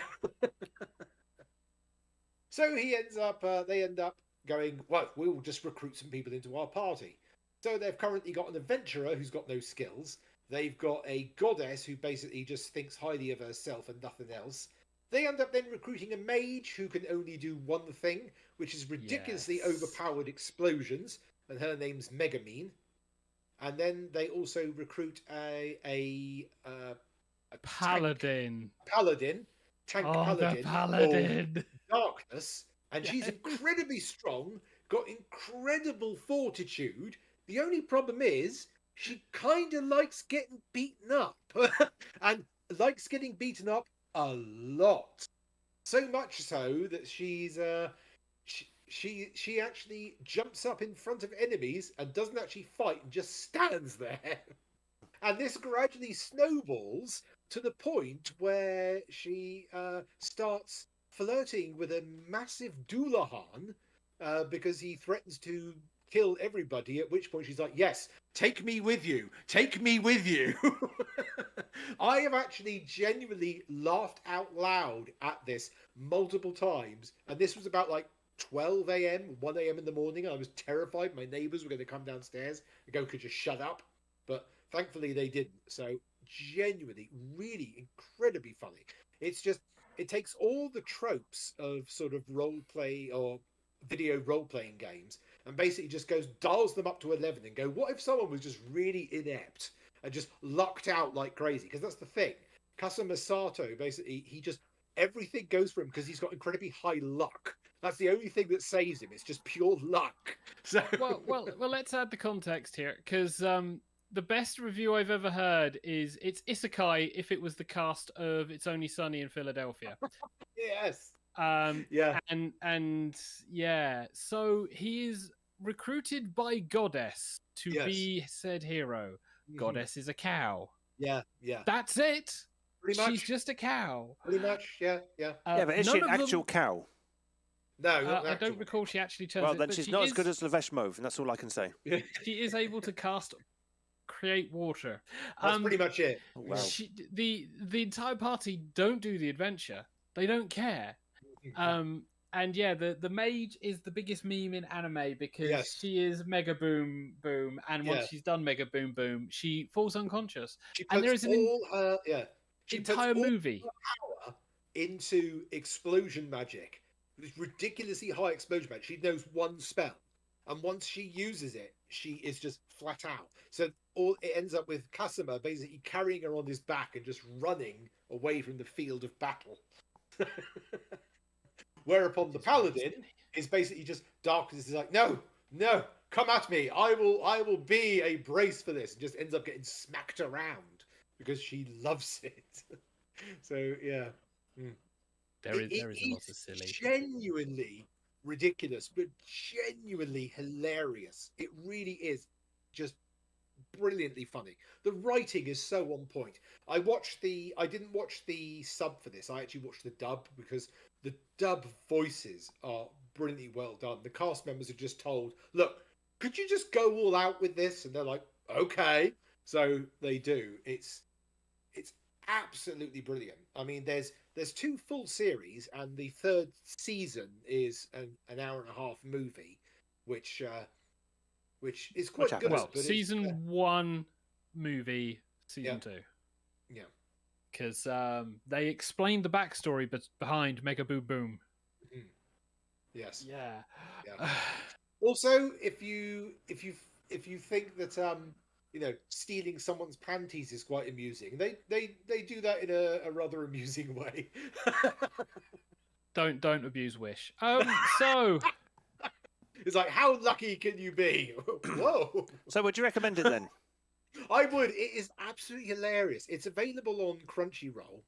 so he ends up, they end up going, well, we'll just recruit some people into our party. So they've currently got an adventurer who's got no skills. They've got a goddess who basically just thinks highly of herself and nothing else. They end up then recruiting a mage who can only do one thing, which is ridiculously overpowered explosions, and her name's Megamine. And then they also recruit a Paladin. Tank Oh, Paladin. the Paladin. Called Darkness, and she's incredibly strong, got incredible fortitude. The only problem is she kind of likes getting beaten up, and likes getting beaten up a lot. So much so that she's she actually jumps up in front of enemies and doesn't actually fight and just stands there. And this gradually snowballs to the point where she starts flirting with a massive Doulahan because he threatens to kill everybody, at which point she's like, yes, take me with you. Take me with you. I have actually genuinely laughed out loud at this multiple times. And this was about like 12 a.m., 1 a.m. in the morning. I was terrified my neighbours were going to come downstairs and go, could you shut up? But thankfully they didn't. So genuinely, really incredibly funny. It's just, it takes all the tropes of sort of role play or video role-playing games and basically just dials them up to 11 and go, what if someone was just really inept and just lucked out like crazy? Because that's the thing. Kasuma Sato, basically, everything goes for him because he's got incredibly high luck. That's the only thing that saves him. It's just pure luck. So Well, let's add the context here, because the best review I've ever heard is it's isekai if it was the cast of It's Only Sunny in Philadelphia. Yes. Yeah. And yeah, so he is recruited by Goddess to be said hero. Goddess is a cow. Yeah. That's it. Pretty much. She's just a cow. Pretty much, yeah. Yeah, but is she an actual cow? No, not I don't recall she actually turns Well, it, then but she's she not is, as good as Lavesh Mauve, and that's all I can say. She is able to create water. That's pretty much it. Oh, wow. The entire party don't do the adventure. They don't care. And yeah, the mage is the biggest meme in anime because she is Mega Boom Boom, and once she's done Mega Boom Boom, she falls unconscious. And there is an entire movie her power into explosion magic. This ridiculously high explosion magic. She knows one spell, and once she uses it, she is just flat out. So it ends up with Kasuma basically carrying her on his back and just running away from the field of battle. Whereupon the paladin is basically just Darkness is like, no, come at me. I will be a brace for this, and just ends up getting smacked around because she loves it. So yeah. There is a lot of silly. Genuinely ridiculous, but genuinely hilarious. It really is just brilliantly funny. The writing is so on point. I didn't watch the sub for this. I actually watched the dub because the dub voices are brilliantly well done. The cast members are just told, look, could you just go all out with this? And they're like, okay. So they do. It's absolutely brilliant. I mean, there's 2 full series, and the 3rd season is an hour and a half movie, which is quite good. Well, season 1 movie, season 2. Yeah. Because they explained the backstory behind Mega Boom Boom. Mm-hmm. Yes. Yeah. Also, if you think that stealing someone's panties is quite amusing, they do that in a rather amusing way. Don't abuse Wish. So it's like, how lucky can you be? Whoa. So would you recommend it then? I would. It is absolutely hilarious. It's available on Crunchyroll,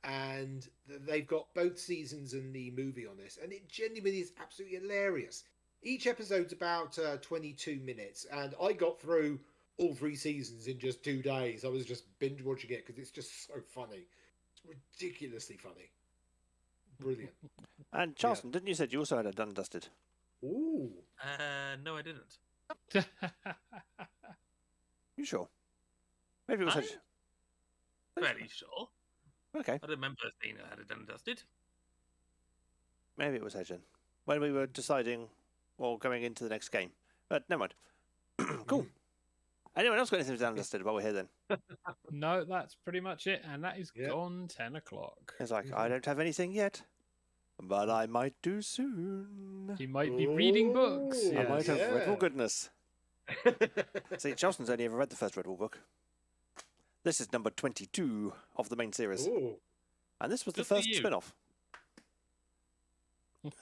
and they've got both seasons and the movie on this, and it genuinely is absolutely hilarious. Each episode's about 22 minutes, and I got through all 3 seasons in just 2 days. I was just binge watching it because it's just so funny. It's ridiculously funny. Brilliant. And Charleston, didn't you say you also had it done and dusted? Ooh. No, I didn't. You sure? Maybe it was. Fairly sure. Okay. I remember seeing I had it done and dusted. Maybe it was Hedgen when we were deciding or going into the next game. But never mind. Cool. Anyone else got anything downlisted while we're here then? No, that's pretty much it, and that is Yeah. gone 10 o'clock. It's like, I don't have anything yet, but I might do soon. He might be reading books. Ooh, I might have yes. read all goodness. See, Charleston's only ever read the first Red Bull book. This is number 22 of the main series. Ooh. And this was the Good for first you. spin-off.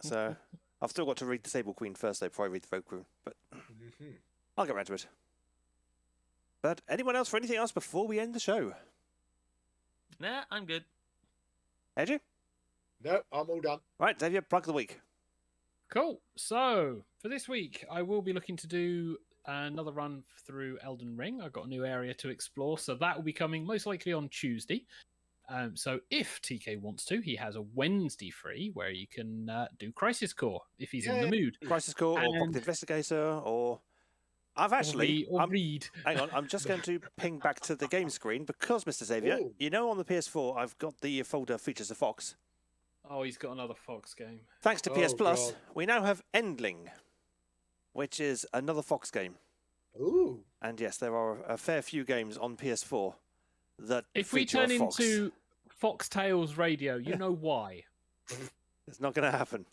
So, I've still got to read the Sable Queen first, though, before I read the Rogue Queen. But Mhm. I'll get around to it. But anyone else for anything else before we end the show? Nah, I'm good. Edgy? No, I'm all done. Right, Xavier, plug of the week. Cool. So, for this week, I will be looking to do another run through Elden Ring. I've got a new area to explore, so that will be coming most likely on Tuesday. So if TK wants to, he has a Wednesday free where you can do Crisis Core if he's in the mood. Crisis Core or And- Pocket Investigator or... I've actually... Or I'm- read. Hang on, I'm just going to ping back to the game screen because, Mr. Xavier, Ooh. you know on the PS4 I've got the folder Features of Fox. Oh, he's got another Fox game. Thanks to PS Oh, Plus, God. we now have Endling, which is another Fox game. Ooh. And yes, there are a fair few games on PS4 that If we feature turn a Fox. into TigerTails Radio, you know why. It's not going to happen.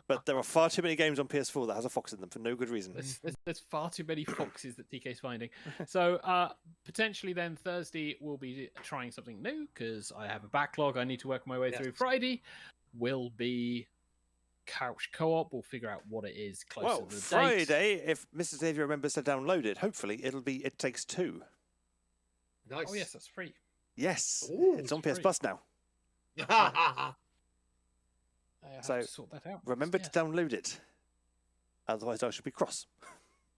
But there are far too many games on PS4 that has a fox in them for no good reason. There's far too many foxes that TK's finding. So potentially then Thursday we'll be trying something new because I have a backlog I need to work my way through. Friday will be couch co-op. We'll figure out what it is closer Well, to the date. Friday, if Mr. Xavier remembers to download it, hopefully it'll be It Takes Two. Nice. Oh yes, that's free. Yes, Ooh, it's on it's PS free. Plus now. I have So, to sort that out. Remember Yes. to download it. Otherwise I should be cross.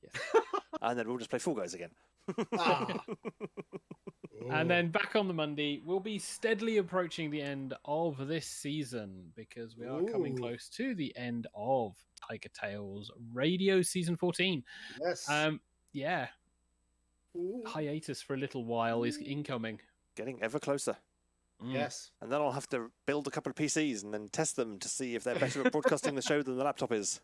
Yes. And then we'll just play Fall Guys again. Ah. And then back on the Monday, we'll be steadily approaching the end of this season because we are coming Ooh. close to the end of TigerTails Radio Season 14. Yes. Yeah, Ooh. hiatus for a little while is incoming. Getting ever closer. Yes. And then I'll have to build a couple of PCs and then test them to see if they're better at broadcasting the show than the laptop is.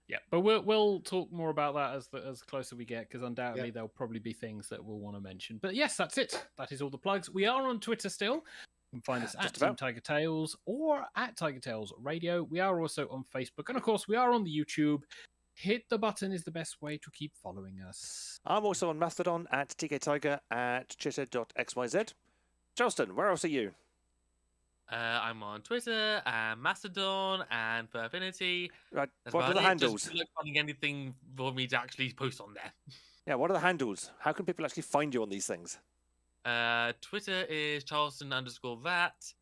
Yeah, but we'll talk more about that as closer we get because undoubtedly there'll probably be things that we'll want to mention. But yes, that's it. That is all the plugs. We are on Twitter still. You can find us at Just Team about. TigerTails or at TigerTails Radio. We are also on Facebook, and of course we are on the YouTube. Hit the button is the best way to keep following us. I'm also on Mastodon at TKTiger at chitter.xyz. Charleston, where else are you? I'm on Twitter and Mastodon and for Affinity. Right, That's what are about the it. handles? Just not finding anything for me to actually post on there. Yeah, what are the handles? How can people actually find you on these things? Twitter is Charleston_that.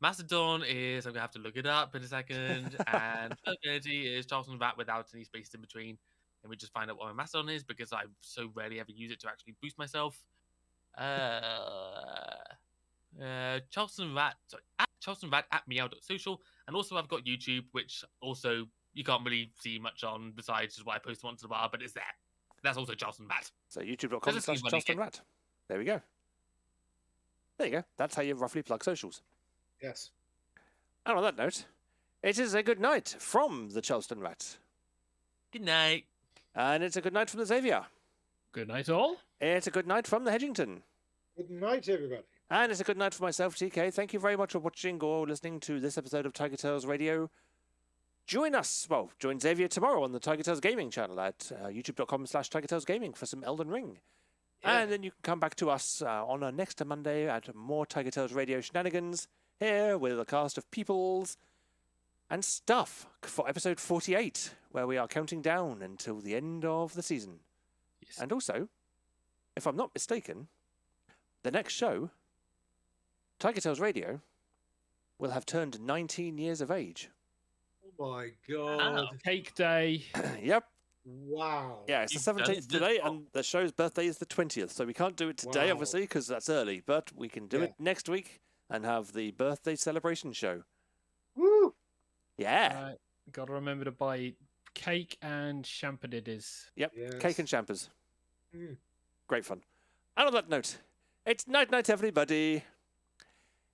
Mastodon is, I'm going to have to look it up in a second. And Affinity is CharlestonVat without any space in between. And we just find out what my Mastodon is because I so rarely ever use it to actually boost myself. CharlestonVat, sorry, at CharlestonVat at meow.social. And also I've got YouTube, which also you can't really see much on besides just what I post once in a while, but it's there. That's also CharlestonVat. So Just youtube.com/CharlestonRat. see what you get. There we go. There you go. That's how you roughly plug socials. Yes. And on that note, it is a good night from the Charleston Rat. Good night. And it's a good night from the Xavier. Good night, all. It's a good night from the Hedgington. Good night, everybody. And it's a good night for myself, TK. Thank you very much for watching or listening to this episode of TigerTails Radio. Join us, join Xavier tomorrow on the TigerTails Gaming channel at youtube.com/TigerTails Gaming for some Elden Ring. Yeah. And then you can come back to us on our next Monday at more TigerTails Radio shenanigans here with a cast of peoples and stuff for episode 48, where we are counting down until the end of the season. Yes. And also, if I'm not mistaken, the next show, TigerTails Radio, will have turned 19 years of age. Oh my god. Cake day. Yep. Wow. Yeah, it's the You've done 17th this today, before. and the show's birthday is the 20th, so we can't do it today, Wow. obviously, because that's early, but we can do Yeah. it next week and have the birthday celebration show. Woo! Yeah. Got to remember to buy cake and champignons. Yep. Yes. Cake and champers. Mm. Great fun. And on that note, it's night-night, everybody.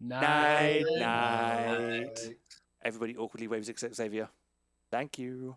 Night. Night. Night. Everybody awkwardly waves except Xavier. Thank you.